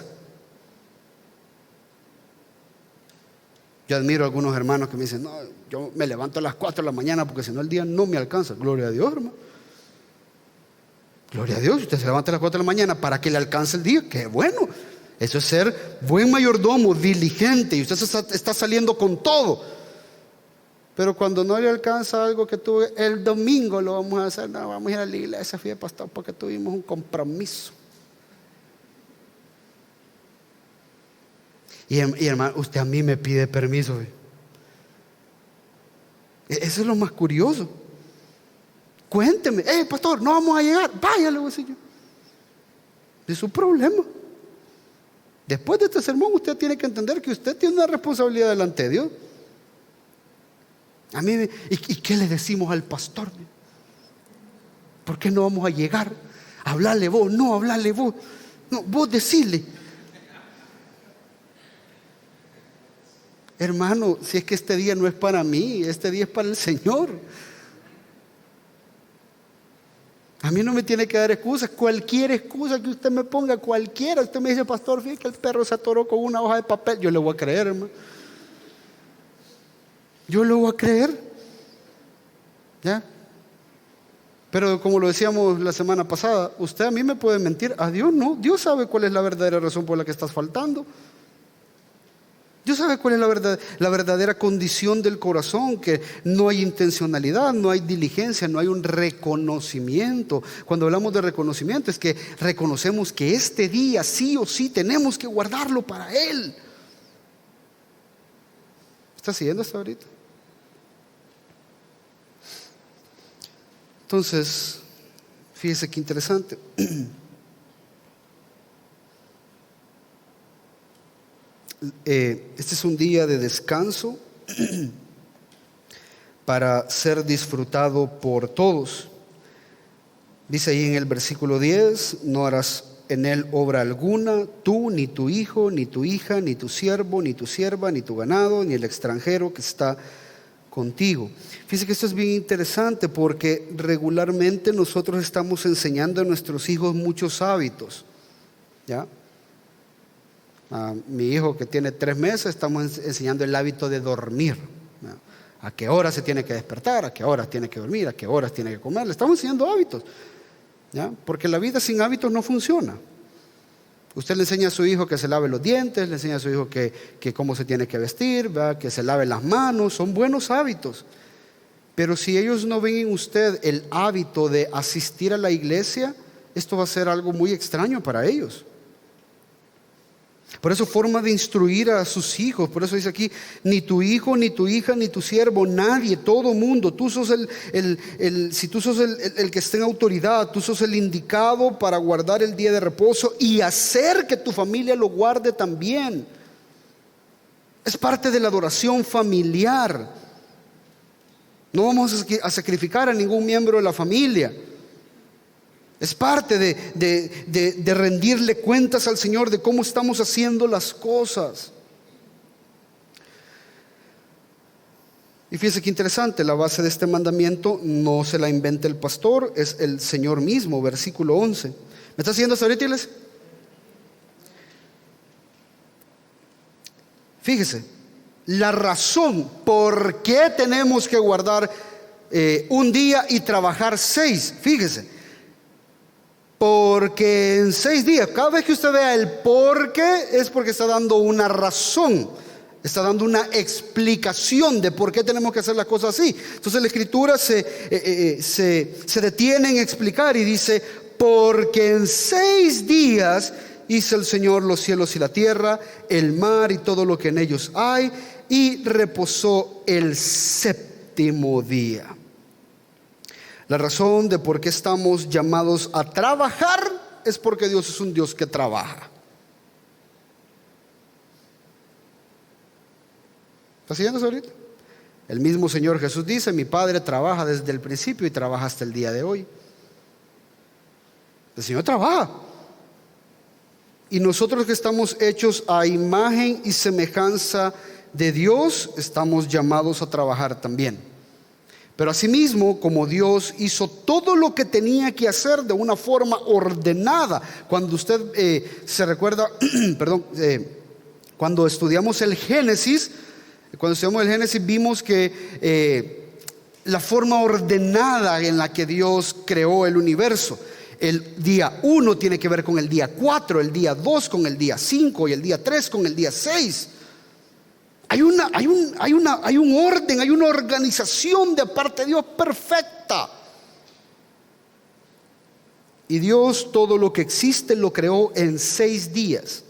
Yo admiro a algunos hermanos que me dicen, no, yo me levanto a las 4 de la mañana porque si no el día no me alcanza. Gloria a Dios, hermano. Gloria a Dios. Usted se levanta a las 4 de la mañana para que le alcance el día. ¡Qué bueno! Eso es ser buen mayordomo, diligente. Y usted está saliendo con todo. Pero cuando no le alcanza algo que tuve, el domingo lo vamos a hacer. No, vamos a ir a la iglesia, fui de pastor porque tuvimos un compromiso. Y hermano, usted a mí me pide permiso. Eso es lo más curioso. Cuénteme, pastor, no vamos a llegar. Vaya, le voy a decir yo. Es su problema. Después de este sermón, usted tiene que entender que usted tiene una responsabilidad delante de Dios. A mí, ¿y qué le decimos al pastor? ¿Por qué no vamos a llegar? Hablarle vos, no hablarle vos. No, vos decirle. Hermano, si es que este día no es para mí, este día es para el Señor. A mí no me tiene que dar excusas. Cualquier excusa que usted me ponga, cualquiera. Usted me dice, pastor, fíjate que el perro se atoró con una hoja de papel. Yo le voy a creer, hermano. Yo le voy a creer. ¿Ya? Pero como lo decíamos la semana pasada, usted a mí me puede mentir, a Dios no. Dios sabe cuál es la verdadera razón por la que estás faltando. Dios sabe cuál es la verdadera condición del corazón, que no hay intencionalidad, no hay diligencia, no hay un reconocimiento. Cuando hablamos de reconocimiento es que reconocemos que este día sí o sí tenemos que guardarlo para Él. ¿Está siguiendo hasta ahorita? Entonces, fíjese qué interesante. Este es un día de descanso para ser disfrutado por todos. Dice ahí en el versículo 10, no harás en él obra alguna, tú, ni tu hijo, ni tu hija, ni tu siervo, ni tu sierva, ni tu ganado, ni el extranjero que está contigo. Fíjese que esto es bien interesante porque regularmente nosotros estamos enseñando a nuestros hijos muchos hábitos, ¿ya? A mi hijo que tiene 3 meses estamos enseñando el hábito de dormir, ¿no? A qué horas se tiene que despertar, a qué horas tiene que dormir, a qué horas tiene que comer. Le estamos enseñando hábitos, ¿ya? Porque la vida sin hábitos no funciona. Usted le enseña a su hijo que se lave los dientes, le enseña a su hijo que cómo se tiene que vestir, ¿verdad? Que se lave las manos. Son buenos hábitos. Pero si ellos no ven en usted el hábito de asistir a la iglesia, esto va a ser algo muy extraño para ellos. Por eso forma de instruir a sus hijos. Por eso dice aquí, ni tu hijo, ni tu hija, ni tu siervo, nadie, todo mundo. Tú sos si tú sos el que esté en autoridad, tú sos el indicado para guardar el día de reposo y hacer que tu familia lo guarde también. Es parte de la adoración familiar. No vamos a sacrificar a ningún miembro de la familia. Es parte de rendirle cuentas al Señor de cómo estamos haciendo las cosas. Y fíjese qué interesante, la base de este mandamiento no se la inventa el pastor, es el Señor mismo, versículo 11. ¿Me está siguiendo hasta ahorita, iglesia? Fíjese, la razón por qué tenemos que guardar un día y trabajar 6, fíjese. Porque en 6 días, cada vez que usted vea el por qué, es porque está dando una razón, está dando una explicación de por qué tenemos que hacer las cosas así. Entonces la Escritura se detiene en explicar y dice, porque en 6 días hizo el Señor los cielos y la tierra, el mar y todo lo que en ellos hay, y reposó el 7º día. La razón de por qué estamos llamados a trabajar es porque Dios es un Dios que trabaja. ¿Está siguiendo eso ahorita? El mismo Señor Jesús dice, mi Padre trabaja desde el principio y trabaja hasta el día de hoy. El Señor trabaja. Y nosotros que estamos hechos a imagen y semejanza de Dios, estamos llamados a trabajar también. Pero asimismo, como Dios hizo todo lo que tenía que hacer de una forma ordenada, cuando usted se recuerda, cuando estudiamos el Génesis, Cuando estudiamos el Génesis vimos que la forma ordenada en la que Dios creó el universo. El día 1 tiene que ver con el día 4, el día 2 con el día 5 y el día 3 con el día 6. Hay un orden, hay una organización de parte de Dios perfecta. Y Dios todo lo que existe lo creó en 6 días.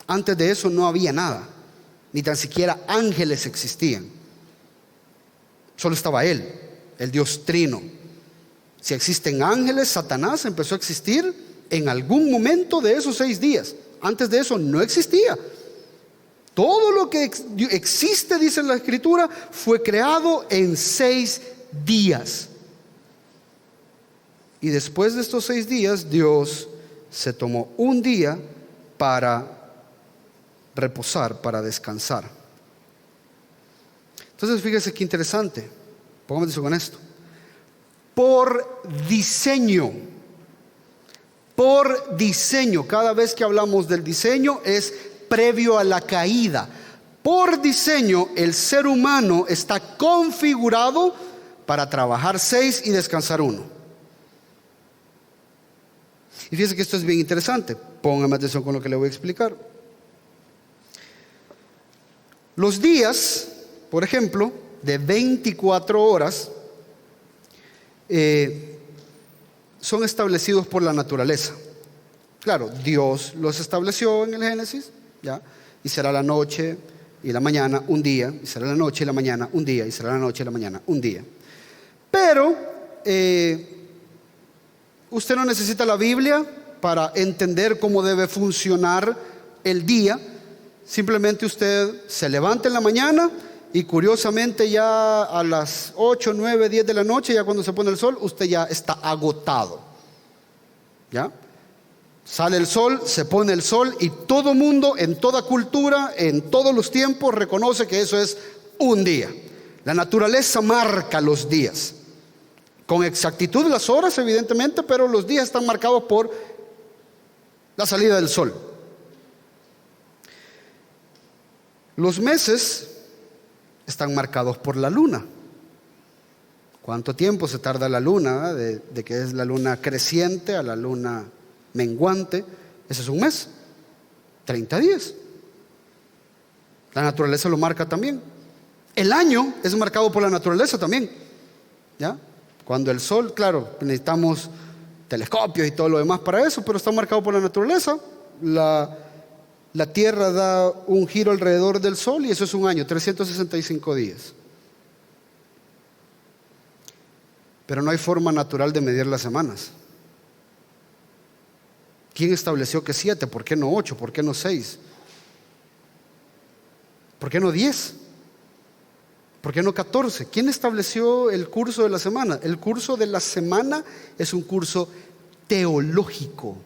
Antes de eso no había nada, ni tan siquiera ángeles existían. Solo estaba Él, el Dios Trino. Si existen ángeles, Satanás empezó a existir en algún momento de esos 6 días. Antes de eso no existía. Todo lo que existe, dice la Escritura, fue creado en 6 días. Y después de estos 6 días, Dios se tomó un día para reposar, para descansar. Entonces, fíjese qué interesante. Póngame eso con esto. Por diseño, cada vez que hablamos del diseño es previo a la caída. Por diseño, el ser humano está configurado para trabajar 6 y descansar 1. Y fíjense que esto es bien interesante. Póngame atención con lo que le voy a explicar. Los días, por ejemplo, de 24 horas son establecidos por la naturaleza. Claro, Dios los estableció en el Génesis, ¿ya? Y será la noche y la mañana un día, y será la noche y la mañana un día, y será la noche y la mañana un día. Pero usted no necesita la Biblia para entender cómo debe funcionar el día. Simplemente usted se levanta en la mañana y curiosamente ya a las 8, 9, 10 de la noche, ya cuando se pone el sol, usted ya está agotado. ¿Ya? Sale el sol, se pone el sol y todo mundo, en toda cultura, en todos los tiempos, reconoce que eso es un día. La naturaleza marca los días. Con exactitud las horas, evidentemente, pero los días están marcados por la salida del sol. Los meses están marcados por la luna. ¿Cuánto tiempo se tarda la luna? De que es la luna creciente a la luna menguante. Ese es un mes, 30 días. La naturaleza lo marca también. El año es marcado por la naturaleza también, ¿ya? Cuando el sol, claro, necesitamos telescopios y todo lo demás para eso, pero está marcado por la naturaleza. La Tierra da un giro alrededor del Sol y eso es un año, 365 días. Pero no hay forma natural de medir las semanas. ¿Quién estableció que 7? ¿Por qué no 8? ¿Por qué no 6? ¿Por qué no 10? ¿Por qué no 14? ¿Quién estableció el curso de la semana? El curso de la semana es un curso teológico.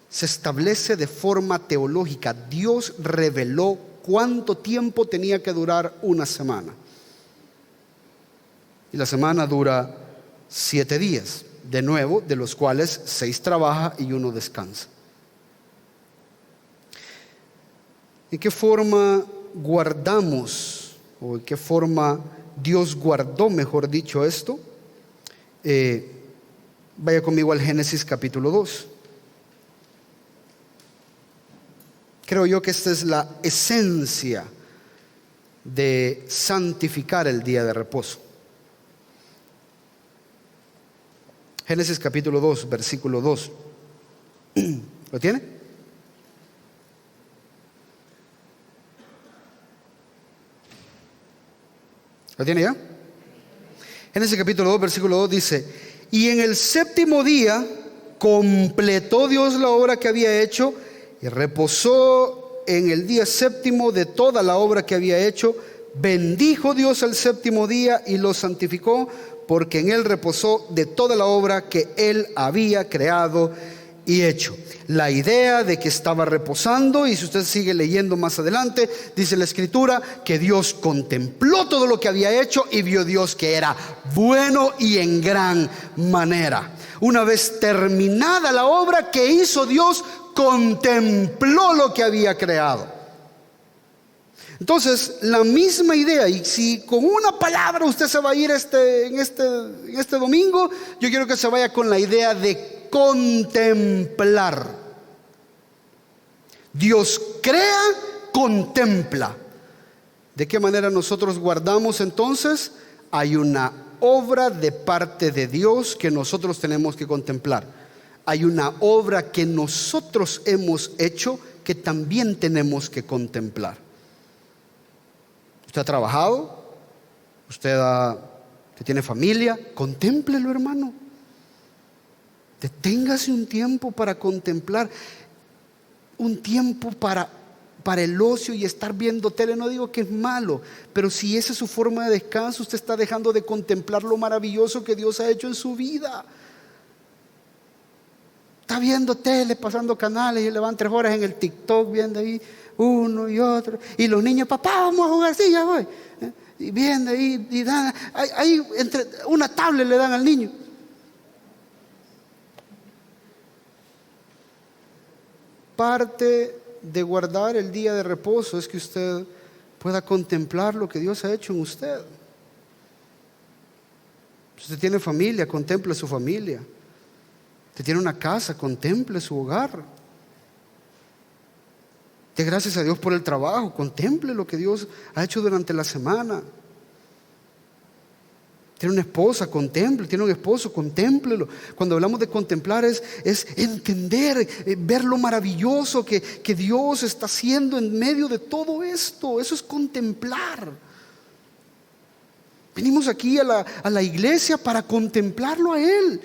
Se establece de forma teológica. Dios reveló cuánto tiempo tenía que durar una semana. Y la semana dura 7 días, de nuevo, de los cuales 6 trabaja y 1 descansa. ¿En qué forma guardamos, o en qué forma Dios guardó, mejor dicho, esto? Vaya conmigo al Génesis capítulo 2. Creo yo que esta es la esencia de santificar el día de reposo. Génesis capítulo 2, versículo 2. ¿Lo tiene? ¿Lo tiene ya? Génesis capítulo 2, versículo 2 dice: y en el 7º día completó Dios la obra que había hecho y reposó en el día 7º de toda la obra que había hecho. Bendijo Dios el 7º día y lo santificó, porque en él reposó de toda la obra que él había creado y hecho. La idea de que estaba reposando, y si usted sigue leyendo más adelante, dice la Escritura que Dios contempló todo lo que había hecho y vio Dios que era bueno y en gran manera. Una vez terminada la obra que hizo Dios, contempló lo que había creado. Entonces, la misma idea, y si con una palabra usted se va a ir en este domingo, yo quiero que se vaya con la idea de contemplar. Dios crea, contempla. ¿De qué manera nosotros guardamos entonces? Hay una obra de parte de Dios que nosotros tenemos que contemplar. Hay una obra que nosotros hemos hecho que también tenemos que contemplar. Usted ha trabajado, usted tiene familia, contémplelo, hermano. Deténgase un tiempo para contemplar, un tiempo para el ocio y estar viendo tele. No digo que es malo, pero si esa es su forma de descanso, usted está dejando de contemplar lo maravilloso que Dios ha hecho en su vida. Está viendo tele, pasando canales y le van 3 horas en el TikTok viendo ahí uno y otro, y los niños, papá, vamos a jugar, sí, ya voy, y viendo ahí, y dan ahí entre una tablet le dan al niño. Parte de guardar el día de reposo es que usted pueda contemplar lo que Dios ha hecho en usted. Si usted tiene familia, contemple su familia. Si usted tiene una casa, contemple su hogar. Dé gracias a Dios por el trabajo, contemple lo que Dios ha hecho durante la semana. Tiene una esposa, contemple. Tiene un esposo, contémplelo. Cuando hablamos de contemplar es entender, ver lo maravilloso que Dios está haciendo en medio de todo esto. Eso es contemplar. Venimos aquí a la iglesia para contemplarlo a Él,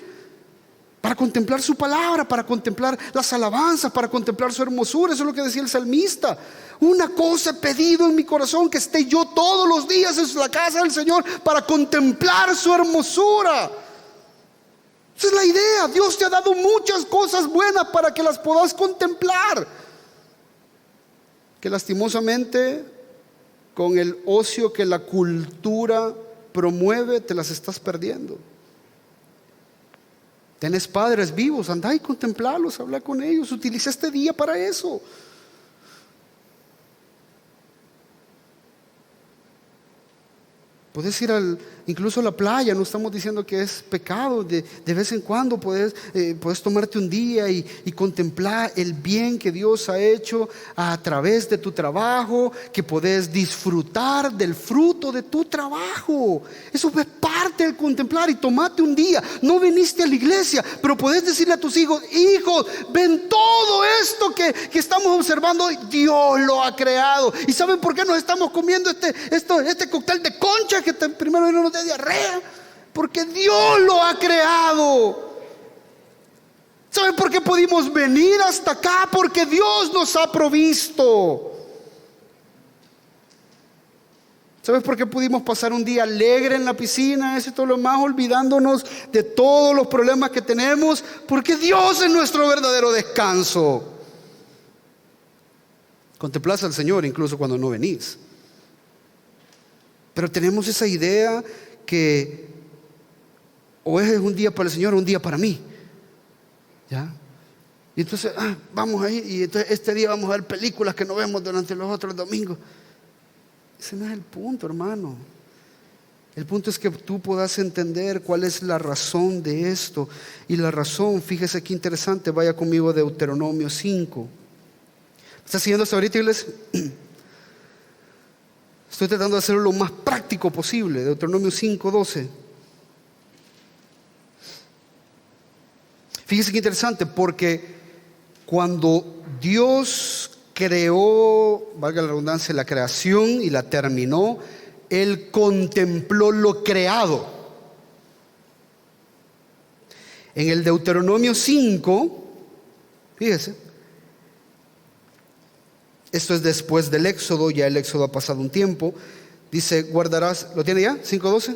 para contemplar su palabra, para contemplar las alabanzas, para contemplar su hermosura. Eso es lo que decía el salmista. Una cosa he pedido en mi corazón, que esté yo todos los días en la casa del Señor para contemplar su hermosura. Esa es la idea. Dios te ha dado muchas cosas buenas para que las puedas contemplar, que lastimosamente con el ocio que la cultura promueve te las estás perdiendo. Tenés padres vivos, andá y contemplarlos, habla con ellos, utiliza este día para eso. Puedes ir incluso a la playa. No estamos diciendo que es pecado. De vez en cuando puedes tomarte un día y contemplar el bien que Dios ha hecho a través de tu trabajo, que puedes disfrutar del fruto de tu trabajo. Eso es parte del contemplar. Y tomate un día. No viniste a la iglesia, pero puedes decirle a tus hijos: hijos, ven todo esto que estamos observando, Dios lo ha creado. ¿Y saben por qué nos estamos comiendo este cóctel de concha que primero no nos dé diarrea? Porque Dios lo ha creado. ¿Saben por qué pudimos venir hasta acá? Porque Dios nos ha provisto. ¿Sabes por qué pudimos pasar un día alegre en la piscina? Eso y todo lo más, olvidándonos de todos los problemas que tenemos, porque Dios es nuestro verdadero descanso. Contemplás al Señor incluso cuando no venís. Pero tenemos esa idea que o es un día para el Señor o un día para mí, ¿ya? Y entonces vamos ahí, y entonces este día vamos a ver películas que no vemos durante los otros domingos. Ese no es el punto, hermano. El punto es que tú puedas entender cuál es la razón de esto. Y la razón, fíjese qué interesante, vaya conmigo a Deuteronomio 5. ¿Está siguiendo hasta ahorita, iglesia? Estoy tratando de hacerlo lo más práctico posible. Deuteronomio 5:12. Fíjese qué interesante, porque cuando Dios creó, valga la redundancia, la creación y la terminó, Él contempló lo creado. En el Deuteronomio 5, fíjese, esto es después del Éxodo, ya el Éxodo ha pasado un tiempo. Dice, guardarás, ¿lo tiene ya? 5:12.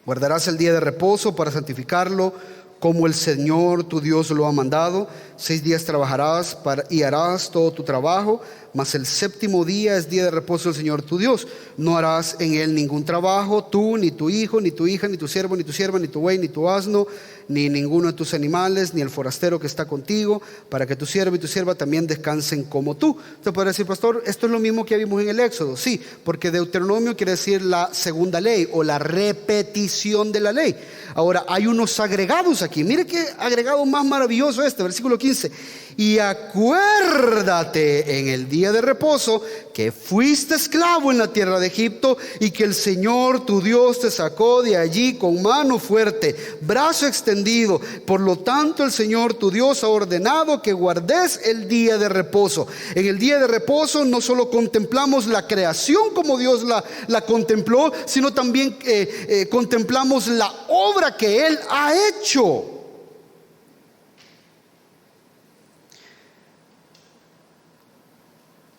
Guardarás el día de reposo para santificarlo, como el Señor tu Dios lo ha mandado. 6 días trabajarás y harás todo tu trabajo, mas el séptimo día es día de reposo del Señor tu Dios. No harás en él ningún trabajo, tú, ni tu hijo, ni tu hija, ni tu siervo, ni tu sierva, ni tu buey, ni tu asno, ni ninguno de tus animales, ni el forastero que está contigo, para que tu siervo y tu sierva también descansen como tú. Usted podrá decir, pastor, esto es lo mismo que vimos en el Éxodo. Sí, porque Deuteronomio quiere decir la segunda ley o la repetición de la ley. Ahora hay unos agregados aquí. Mire qué agregado más maravilloso este, versículo 15. Y acuérdate en el día de reposo que fuiste esclavo en la tierra de Egipto y que el Señor tu Dios te sacó de allí con mano fuerte, brazo extendido. Por lo tanto, el Señor tu Dios ha ordenado que guardes el día de reposo. En el día de reposo no solo contemplamos la creación como Dios la contempló, sino también contemplamos la obra que Él ha hecho.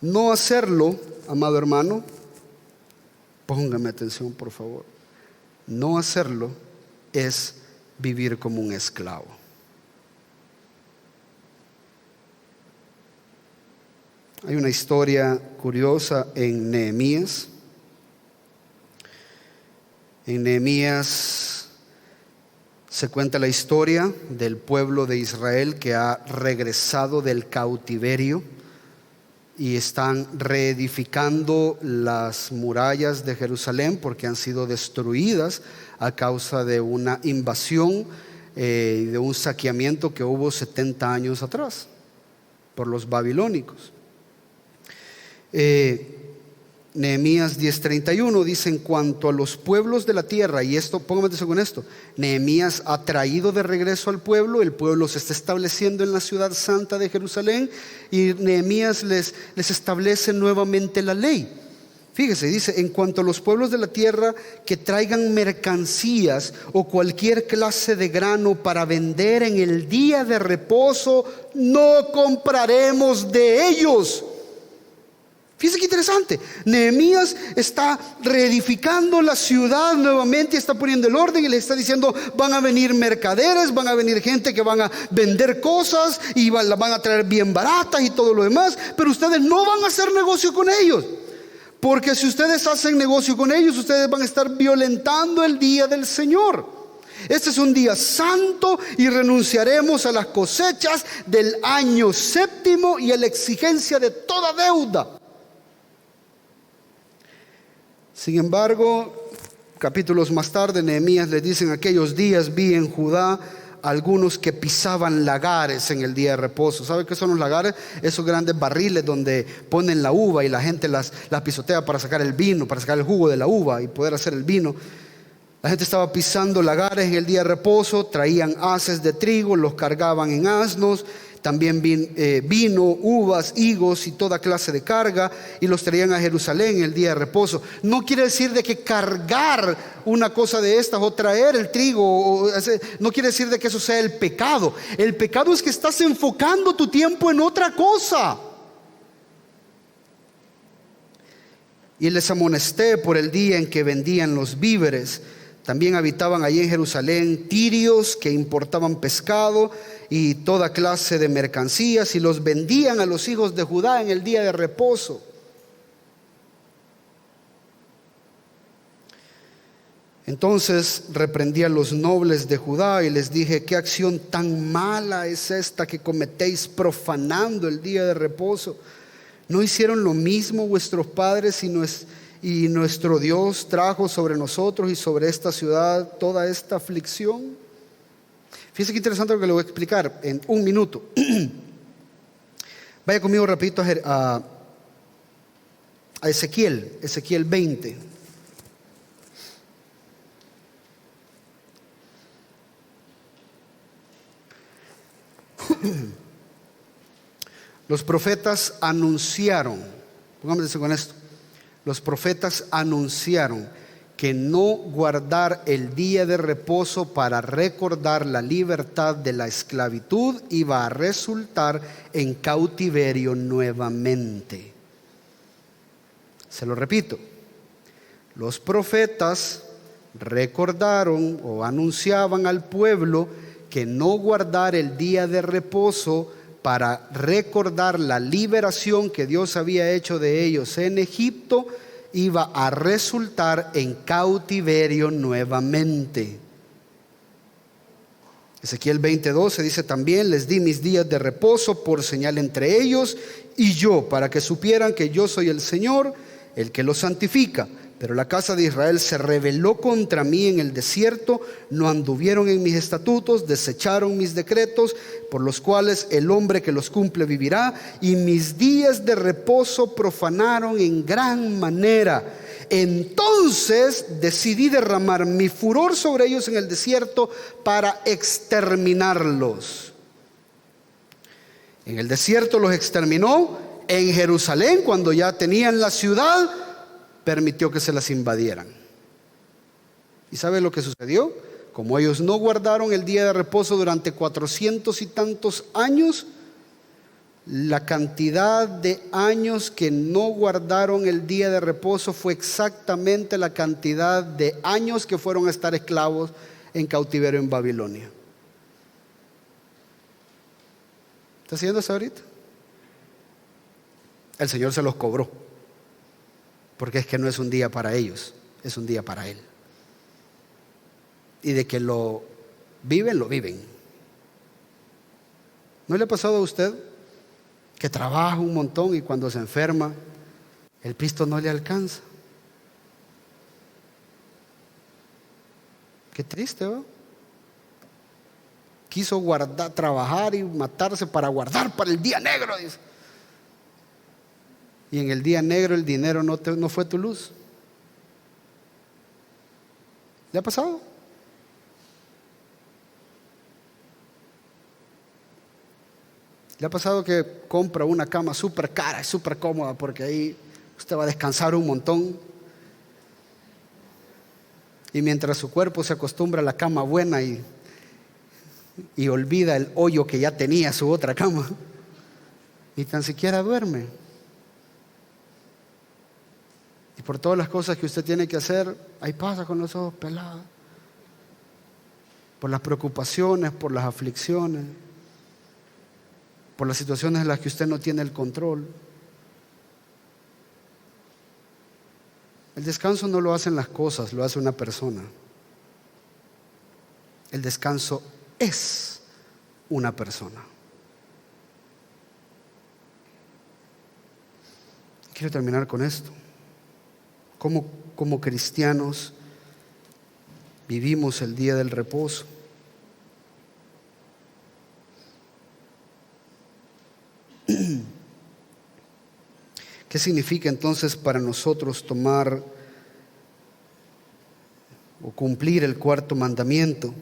No hacerlo, amado hermano, póngame atención por favor, no hacerlo es vivir como un esclavo. Hay una historia curiosa en Nehemías. En Nehemías se cuenta la historia del pueblo de Israel que ha regresado del cautiverio y están reedificando las murallas de Jerusalén porque han sido destruidas a causa de una invasión y de un saqueamiento que hubo 70 años atrás por los babilónicos. Nehemías 10:31 dice: en cuanto a los pueblos de la tierra, y esto, póngame atención con esto, Nehemías ha traído de regreso al pueblo, el pueblo se está estableciendo en la ciudad santa de Jerusalén y Nehemías les establece nuevamente la ley. Fíjese, dice: en cuanto a los pueblos de la tierra que traigan mercancías o cualquier clase de grano para vender en el día de reposo, no compraremos de ellos. Fíjense qué interesante. Nehemías está reedificando la ciudad nuevamente, está poniendo el orden y le está diciendo: van a venir mercaderes, van a venir gente que van a vender cosas y las van a traer bien baratas y todo lo demás, pero ustedes no van a hacer negocio con ellos, porque si ustedes hacen negocio con ellos, ustedes van a estar violentando el día del Señor. Este es un día santo y renunciaremos a las cosechas del año séptimo y a la exigencia de toda deuda. Sin embargo, capítulos más tarde, Nehemías le dice: en aquellos días vi en Judá algunos que pisaban lagares en el día de reposo. ¿Sabe qué son los lagares? Esos grandes barriles donde ponen la uva y la gente las pisotea para sacar el vino, para sacar el jugo de la uva y poder hacer el vino. La gente estaba pisando lagares en el día de reposo, traían haces de trigo, los cargaban en asnos. También vino, uvas, higos y toda clase de carga, y los traían a Jerusalén en el día de reposo. No quiere decir de que cargar una cosa de estas o traer el trigo, no quiere decir de que eso sea el pecado. El pecado es que estás enfocando tu tiempo en otra cosa. Y les amonesté por el día en que vendían los víveres. También habitaban allí en Jerusalén tirios que importaban pescado y toda clase de mercancías y los vendían a los hijos de Judá en el día de reposo. Entonces reprendí a los nobles de Judá y les dije: ¿qué acción tan mala es esta que cometéis profanando el día de reposo? ¿No hicieron lo mismo vuestros padres y nuestro Dios trajo sobre nosotros y sobre esta ciudad toda esta aflicción? Fíjense qué interesante lo que le voy a explicar en un minuto. Vaya conmigo rapidito a Ezequiel 20. Los profetas anunciaron, pónganse con esto, los profetas anunciaron que no guardar el día de reposo para recordar la libertad de la esclavitud iba a resultar en cautiverio nuevamente. Se lo repito, los profetas recordaron o anunciaban al pueblo que no guardar el día de reposo para recordar la liberación que Dios había hecho de ellos en Egipto, iba a resultar en cautiverio nuevamente. Ezequiel 20:12 dice también: les di mis días de reposo por señal entre ellos y yo, para que supieran que yo soy el Señor, el que los santifica. Pero la casa de Israel se rebeló contra mí en el desierto, no anduvieron en mis estatutos, desecharon mis decretos, por los cuales el hombre que los cumple vivirá, y mis días de reposo profanaron en gran manera. Entonces decidí derramar mi furor sobre ellos en el desierto para exterminarlos. En el desierto los exterminó. En Jerusalén, cuando ya tenían la ciudad, permitió que se las invadieran. ¿Y sabe lo que sucedió? Como ellos no guardaron el día de reposo durante 400 y tantos años, la cantidad de años que no guardaron el día de reposo fue exactamente la cantidad de años que fueron a estar esclavos en cautiverio en Babilonia. ¿Está haciendo eso ahorita? El Señor se los cobró, porque es que no es un día para ellos, es un día para Él. Y de que lo viven, lo viven. ¿No le ha pasado a usted que trabaja un montón y cuando se enferma el pisto no le alcanza? Qué triste, ¿no? Quiso guardar, trabajar y matarse para guardar para el día negro, dice. Y en el día negro el dinero no fue tu luz. ¿Le ha pasado? ¿Le ha pasado que compra una cama súper cara, súper cómoda, porque ahí usted va a descansar un montón? Y mientras su cuerpo se acostumbra a la cama buena y olvida el hoyo que ya tenía su otra cama, ni tan siquiera duerme. Y por todas las cosas que usted tiene que hacer, ahí pasa con los ojos pelados. Por las preocupaciones, por las aflicciones, por las situaciones en las que usted no tiene el control. El descanso no lo hacen las cosas, lo hace una persona. El descanso es una persona. Quiero terminar con esto. Como cristianos vivimos el día del reposo. ¿Qué significa entonces para nosotros tomar o cumplir el cuarto mandamiento?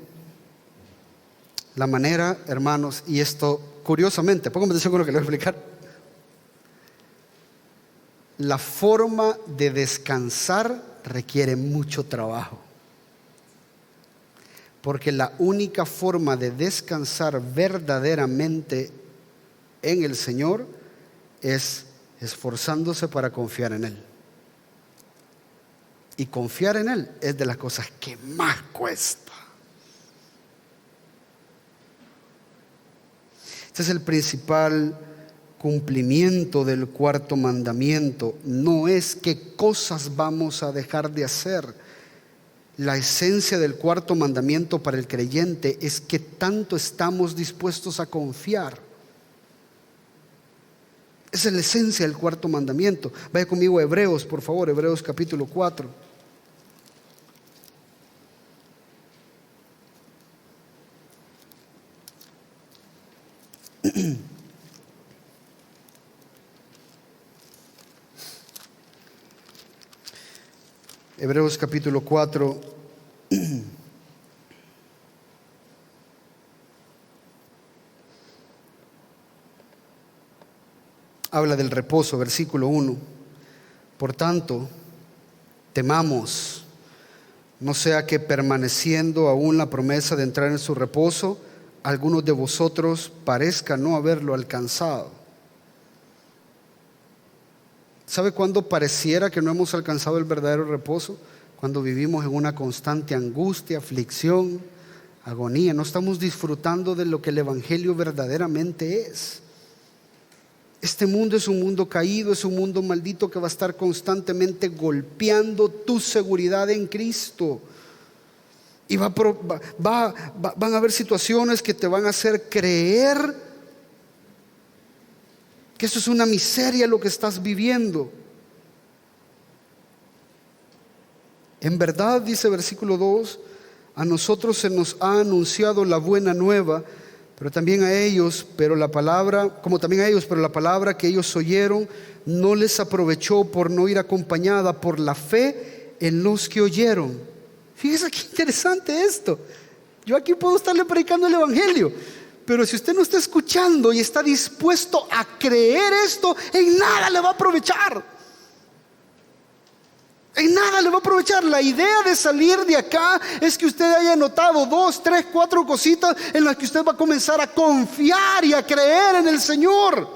La manera, hermanos, y esto curiosamente, póngame atención con lo que le voy a explicar. La forma de descansar requiere mucho trabajo, porque la única forma de descansar verdaderamente en el Señor es esforzándose para confiar en Él. Y confiar en Él es de las cosas que más cuesta. Este es el principal cumplimiento del cuarto mandamiento. No es qué cosas vamos a dejar de hacer. La esencia del cuarto mandamiento para el creyente es que tanto estamos dispuestos a confiar. Esa es la esencia del cuarto mandamiento. Vaya conmigo a Hebreos, por favor, Hebreos capítulo 4. Hebreos capítulo 4. Habla del reposo, versículo 1. Por tanto, temamos, no sea que permaneciendo aún la promesa de entrar en su reposo, algunos de vosotros parezca no haberlo alcanzado. ¿Sabe cuándo pareciera que no hemos alcanzado el verdadero reposo? Cuando vivimos en una constante angustia, aflicción, agonía. No estamos disfrutando de lo que el Evangelio verdaderamente es. Este mundo es un mundo caído, es un mundo maldito que va a estar constantemente golpeando tu seguridad en Cristo. Y van a haber situaciones que te van a hacer creer que eso es una miseria lo que estás viviendo. En verdad, dice versículo 2, a nosotros se nos ha anunciado la buena nueva, pero también a ellos, pero la palabra que ellos oyeron no les aprovechó por no ir acompañada por la fe en los que oyeron. Fíjese qué interesante esto. Yo aquí puedo estarle predicando el evangelio, pero si usted no está escuchando y está dispuesto a creer esto, en nada le va a aprovechar. En nada le va a aprovechar. La idea de salir de acá es que usted haya notado 2, 3, 4 cositas en las que usted va a comenzar a confiar y a creer en el Señor.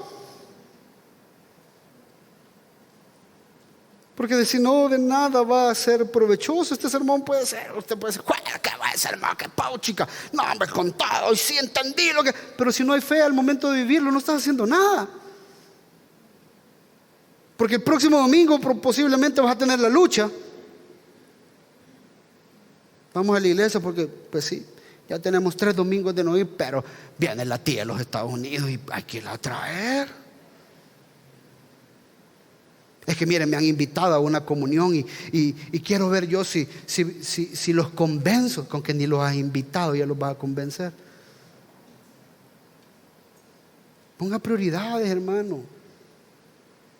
Porque decir no, de nada va a ser provechoso. Este sermón puede ser, usted puede decir, ¿qué va a ser, hermano? ¿Qué pau, chica? No, hombre, con todo, y sí entendí lo que... Pero si no hay fe al momento de vivirlo, no estás haciendo nada. Porque el próximo domingo posiblemente vas a tener la lucha. Vamos a la iglesia porque, pues sí, ya tenemos 3 domingos de no ir, pero viene la tía de los Estados Unidos y hay que irla a traer. Es que miren, me han invitado a una comunión y quiero ver yo si los convenzo. Con que ni los has invitado ya los vas a convencer. Ponga prioridades, hermano.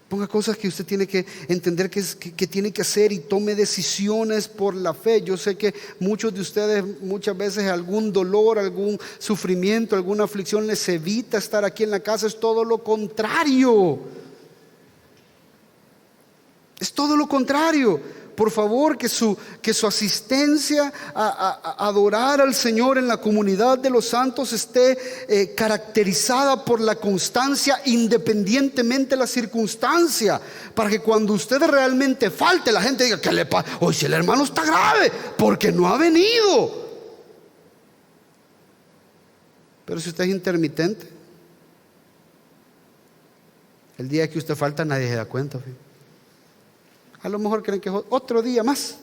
Ponga cosas que usted tiene que entender que tiene que hacer y tome decisiones por la fe. Yo sé que muchos de ustedes muchas veces algún dolor, algún sufrimiento, alguna aflicción les evita estar aquí en la casa. Es todo lo contrario. Es todo lo contrario. Por favor, que su asistencia a adorar al Señor en la comunidad de los santos esté caracterizada por la constancia independientemente de la circunstancia, para que cuando usted realmente falte, la gente diga, ¿qué le pasa? Hoy si el hermano está grave, porque no ha venido. Pero si usted es intermitente, el día que usted falta nadie se da cuenta. A lo mejor creen que es otro día más.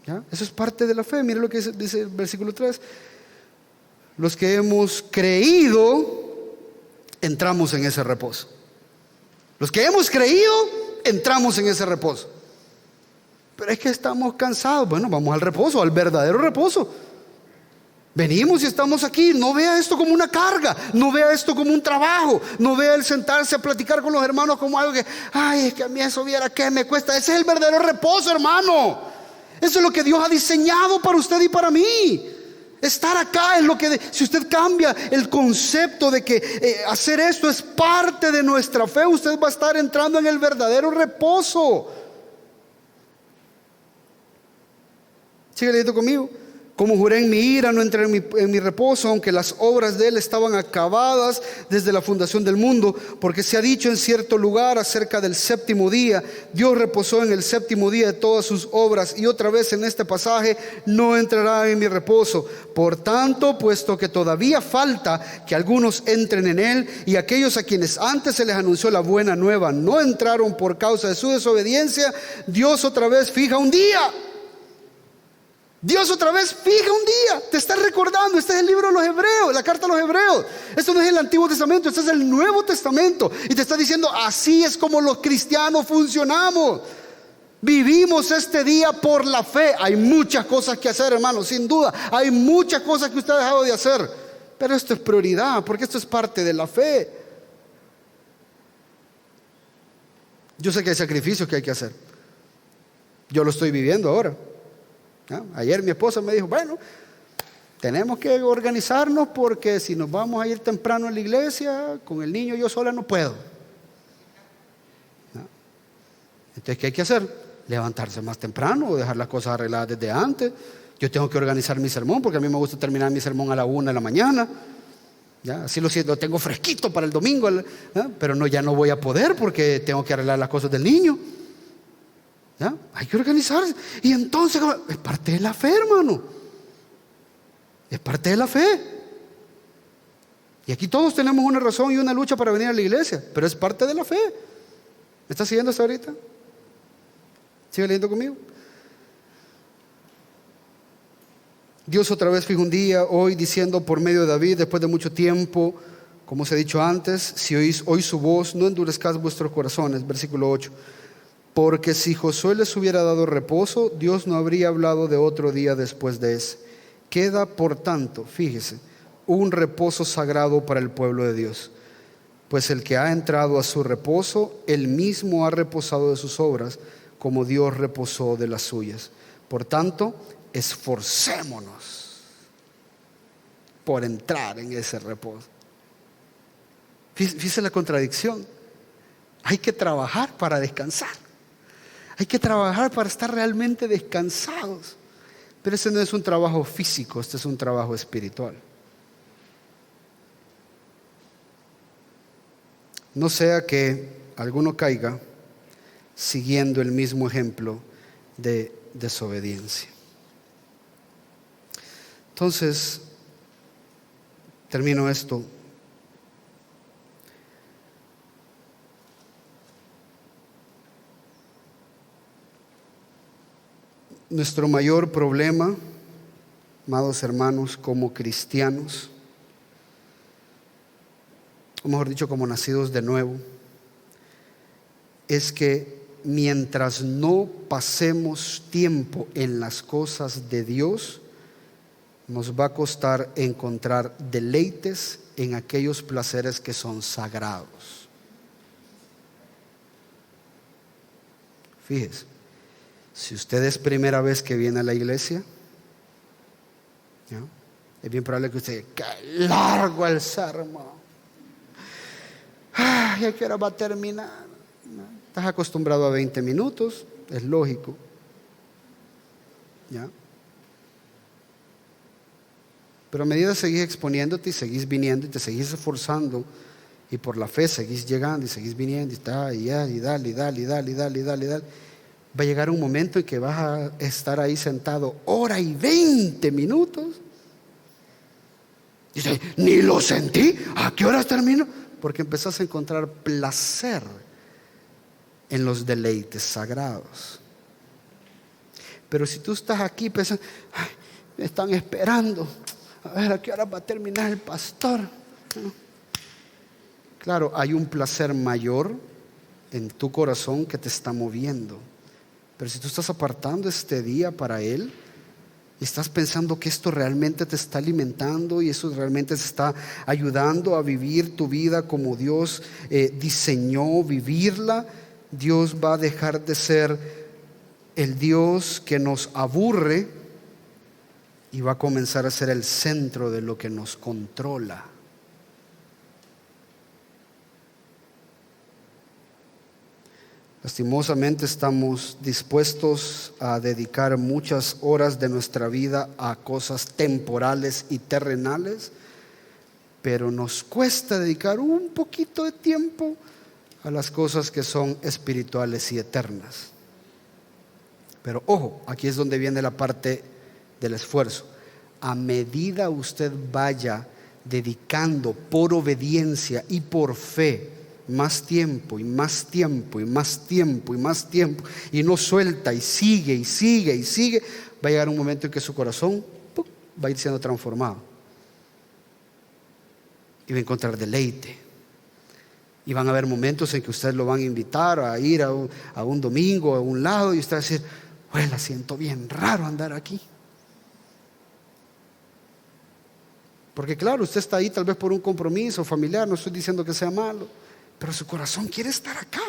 ¿Ya? Eso es parte de la fe. Mire lo que dice el versículo 3. Los que hemos creído, entramos en ese reposo. Los que hemos creído, entramos en ese reposo. Pero es que estamos cansados. Bueno, vamos al reposo, al verdadero reposo. Venimos y estamos aquí. No vea esto como una carga, no vea esto como un trabajo, no vea el sentarse a platicar con los hermanos como algo que, ay, es que a mí eso viera que me cuesta. Ese es el verdadero reposo, hermano. Eso es lo que Dios ha diseñado para usted y para mí. Estar acá es lo que, si usted cambia el concepto de que hacer esto es parte de nuestra fe, usted va a estar entrando en el verdadero reposo. Sigue leyendo conmigo. Como juré en mi ira, no entré en mi reposo, aunque las obras de él estaban acabadas desde la fundación del mundo, porque se ha dicho en cierto lugar acerca del séptimo día, Dios reposó en el séptimo día de todas sus obras, y otra vez en este pasaje, no entrará en mi reposo. Por tanto, puesto que todavía falta que algunos entren en él, y aquellos a quienes antes se les anunció la buena nueva no entraron por causa de su desobediencia, Dios otra vez fija un día. Dios otra vez fija un día, te está recordando. Este es el libro de los Hebreos, la carta a los Hebreos. Esto no es el Antiguo Testamento, este es el Nuevo Testamento. Y te está diciendo, así es como los cristianos funcionamos. Vivimos este día por la fe. Hay muchas cosas que hacer, hermano, sin duda. Hay muchas cosas que usted ha dejado de hacer, pero esto es prioridad, porque esto es parte de la fe. Yo sé que hay sacrificios que hay que hacer. Yo lo estoy viviendo ahora. Ayer mi esposa me dijo, bueno, tenemos que organizarnos porque si nos vamos a ir temprano a la iglesia, con el niño yo sola no puedo. Entonces, ¿qué hay que hacer? Levantarse más temprano o dejar las cosas arregladas desde antes. Yo tengo que organizar mi sermón porque a mí me gusta terminar mi sermón a la 1 de la mañana. ¿Ya? Así lo tengo fresquito para el domingo, pero no, ya no voy a poder porque tengo que arreglar las cosas del niño. ¿Ya? Hay que organizarse. Y entonces es parte de la fe, hermano. Es parte de la fe. Y aquí todos tenemos una razón y una lucha para venir a la iglesia, pero es parte de la fe. ¿Me está siguiendo hasta ahorita? ¿Sigue leyendo conmigo? Dios otra vez fija un día, hoy, diciendo por medio de David, después de mucho tiempo, como os he dicho antes, si oís hoy su voz, no endurezcáis vuestros corazones. Versículo 8. Porque si Josué les hubiera dado reposo, Dios no habría hablado de otro día después de ese. Queda, por tanto, fíjese, un reposo sagrado para el pueblo de Dios. Pues el que ha entrado a su reposo, él mismo ha reposado de sus obras, como Dios reposó de las suyas. Por tanto, esforcémonos por entrar en ese reposo. Fíjese la contradicción. Hay que trabajar para descansar. Hay que trabajar para estar realmente descansados. Pero ese no es un trabajo físico, este es un trabajo espiritual. No sea que alguno caiga siguiendo el mismo ejemplo de desobediencia. Entonces, termino esto. Nuestro mayor problema, amados hermanos, como cristianos, o mejor dicho, como nacidos de nuevo, es que mientras no pasemos tiempo en las cosas de Dios, nos va a costar encontrar deleites en aquellos placeres que son sagrados. Fíjese, si usted es primera vez que viene a la iglesia, ¿no?, es bien probable que usted diga: ¡qué largo el sermón! ¡Ay, a qué hora va a terminar! ¿No? Estás acostumbrado a 20 minutos, es lógico, ¿ya? Pero a medida que seguís exponiéndote y seguís viniendo y te seguís esforzando, y por la fe seguís llegando y seguís viniendo y dale, va a llegar un momento en que vas a estar ahí sentado hora y 20 minutos. Dice: ni lo sentí, ¿a qué horas termino? Porque empezás a encontrar placer en los deleites sagrados. Pero si tú estás aquí pensando: ay, me están esperando, a ver a qué hora va a terminar el pastor. Claro, hay un placer mayor en tu corazón que te está moviendo. Pero si tú estás apartando este día para Él y estás pensando que esto realmente te está alimentando y eso realmente te está ayudando a vivir tu vida como Dios diseñó vivirla, Dios va a dejar de ser el Dios que nos aburre y va a comenzar a ser el centro de lo que nos controla. Lastimosamente estamos dispuestos a dedicar muchas horas de nuestra vida a cosas temporales y terrenales, pero nos cuesta dedicar un poquito de tiempo a las cosas que son espirituales y eternas. Pero ojo, aquí es donde viene la parte del esfuerzo. A medida usted vaya dedicando por obediencia y por fe más tiempo y más tiempo y más tiempo y más tiempo, y no suelta y sigue y sigue y sigue, va a llegar un momento en que su corazón va a ir siendo transformado y va a encontrar deleite. Y van a haber momentos en que ustedes lo van a invitar a ir a un domingo a un lado y usted va a decir: la siento bien raro andar aquí. Porque claro, usted está ahí tal vez por un compromiso familiar, no estoy diciendo que sea malo, pero su corazón quiere estar acá,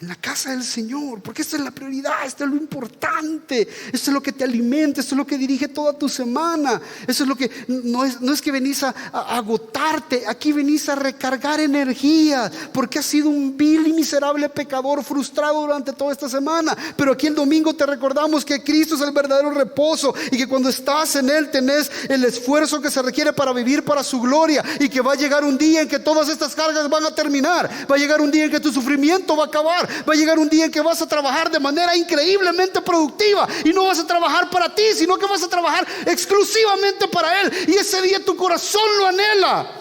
en la casa del Señor, porque esta es la prioridad, esto es lo importante, esto es lo que te alimenta, esto es lo que dirige toda tu semana, eso es lo que, no es que venís a agotarte, aquí venís a recargar energía, porque has sido un vil y miserable pecador frustrado durante toda esta semana, pero aquí el domingo te recordamos que Cristo es el verdadero reposo y que cuando estás en Él tenés el esfuerzo que se requiere para vivir para su gloria, y que va a llegar un día en que todas estas cargas van a terminar, va a llegar un día en que tu sufrimiento va a acabar, va a llegar un día en que vas a trabajar de manera increíblemente productiva y no vas a trabajar para ti, sino que vas a trabajar exclusivamente para Él, y ese día tu corazón lo anhela.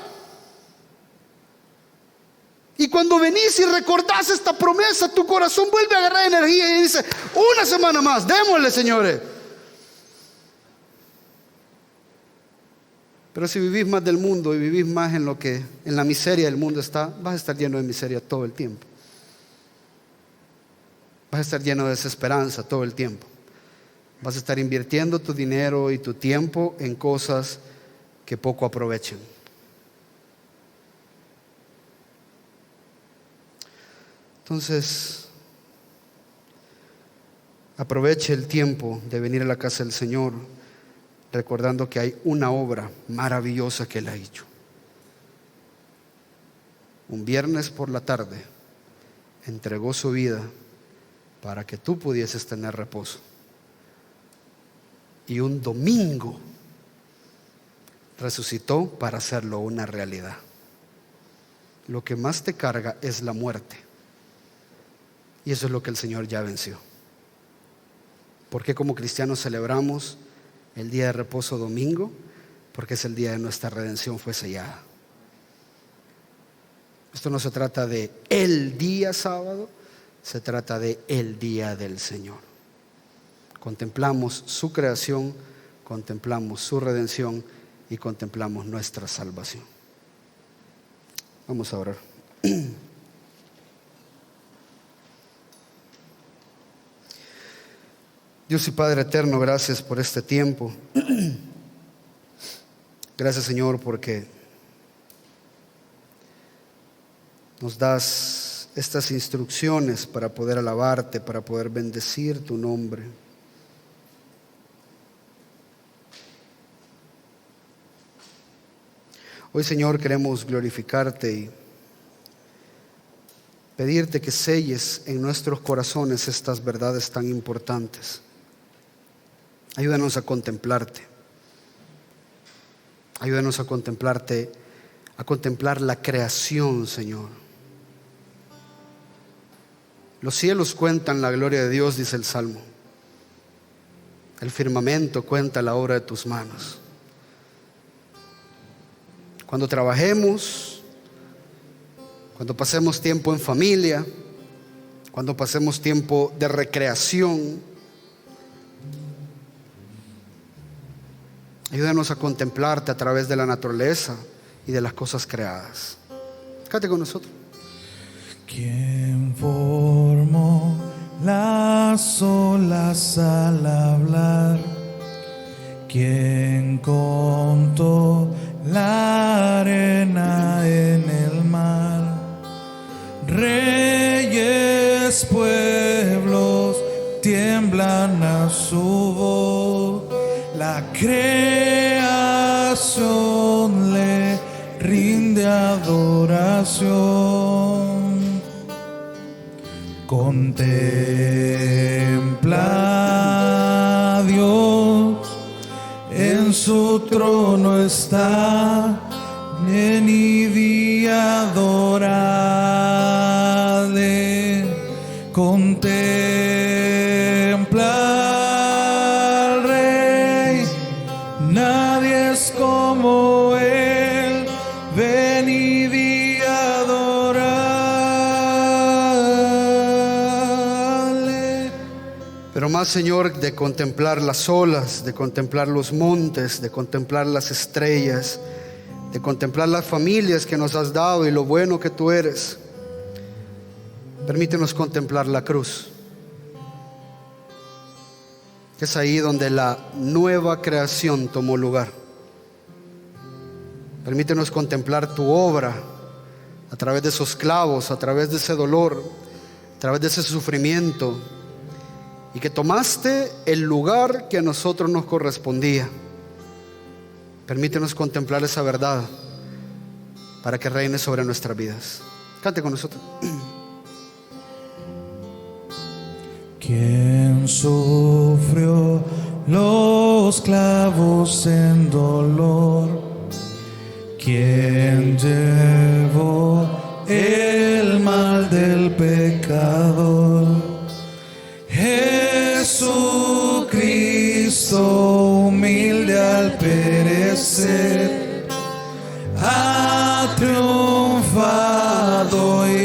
Y cuando venís y recordás esta promesa, tu corazón vuelve a agarrar energía y dice: una semana más, démosle, señores. Pero si vivís más del mundo y vivís más en la miseria del mundo está, vas a estar lleno de miseria todo el tiempo. Vas a estar lleno de desesperanza todo el tiempo. Vas a estar invirtiendo tu dinero y tu tiempo en cosas que poco aprovechen. Entonces, aproveche el tiempo de venir a la casa del Señor, recordando que hay una obra maravillosa que Él ha hecho. Un viernes por la tarde entregó su vida para que tú pudieses tener reposo. Y un domingo resucitó para hacerlo una realidad. Lo que más te carga es la muerte. Y eso es lo que el Señor ya venció. ¿Por qué como cristianos celebramos el día de reposo domingo? Porque es el día de nuestra redención fue sellada. Esto no se trata de el día sábado, se trata de el día del Señor. Contemplamos su creación, contemplamos su redención y contemplamos nuestra salvación. Vamos a orar. Dios y Padre eterno, gracias por este tiempo. Gracias, Señor, porque nos das estas instrucciones para poder alabarte, para poder bendecir tu nombre. Hoy, Señor, queremos glorificarte y pedirte que selles en nuestros corazones estas verdades tan importantes. Ayúdanos a contemplarte. Ayúdanos a contemplarte, a contemplar la creación, Señor. Los cielos cuentan la gloria de Dios, dice el Salmo. El firmamento cuenta la obra de tus manos. Cuando trabajemos, cuando pasemos tiempo en familia, cuando pasemos tiempo de recreación, ayúdanos a contemplarte a través de la naturaleza y de las cosas creadas. Quédate con nosotros. ¿Quién formó las olas al hablar? ¿Quién contó la arena en el mar? Reyes, pueblos tiemblan a su voz. La creación le rinde adoración. Contempla a Dios, en su trono está, ven y adorarle. Contempla al Rey, nadie es como Él, ven y adorarle. Pero más, Señor, de contemplar las olas, de contemplar los montes, de contemplar las estrellas, de contemplar las familias que nos has dado y lo bueno que tú eres, permítenos contemplar la cruz, que es ahí donde la nueva creación tomó lugar. Permítenos contemplar tu obra a través de esos clavos, a través de ese dolor, a través de ese sufrimiento, y que tomaste el lugar que a nosotros nos correspondía. Permítenos contemplar esa verdad para que reine sobre nuestras vidas. Cante con nosotros. ¿Quién sufrió los clavos en dolor? ¿Quién llevó el mal del pecador? Jesucristo, humilde al perecer, ha triunfado y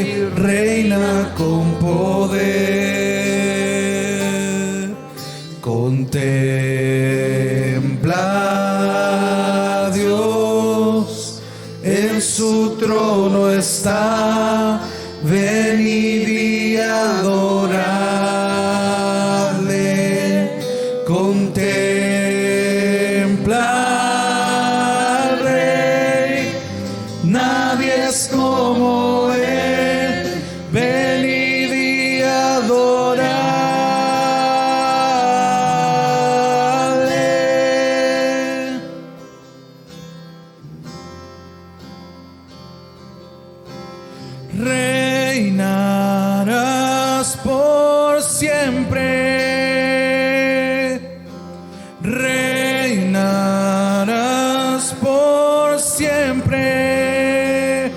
en su trono está. Venid y adoradle, contempla al Rey, nadie es como Él. Venid y adoradle. Reinarás por siempre, reinarás por siempre,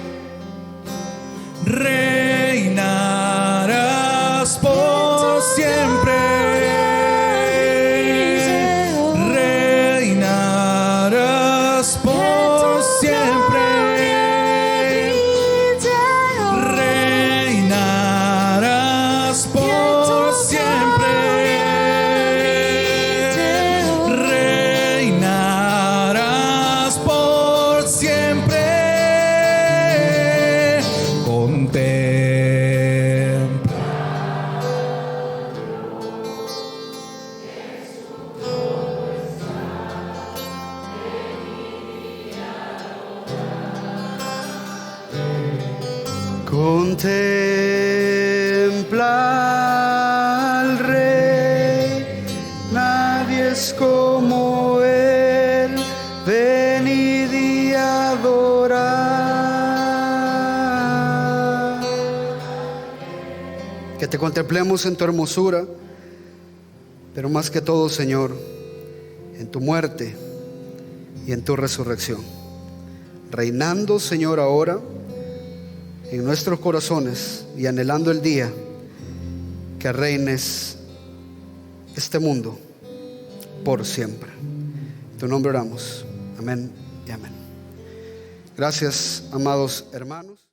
reinarás por siempre, reinarás por siempre. Reinarás por siempre, reinarás por siempre. Contempla. Contempla al Rey, nadie es como Él. Venid y adorad. Que te contemplemos en tu hermosura, pero más que todo, Señor, en tu muerte y en tu resurrección. Reinando, Señor, ahora en nuestros corazones y anhelando el día que reines este mundo por siempre. En tu nombre oramos. Amén y amén. Gracias, amados hermanos.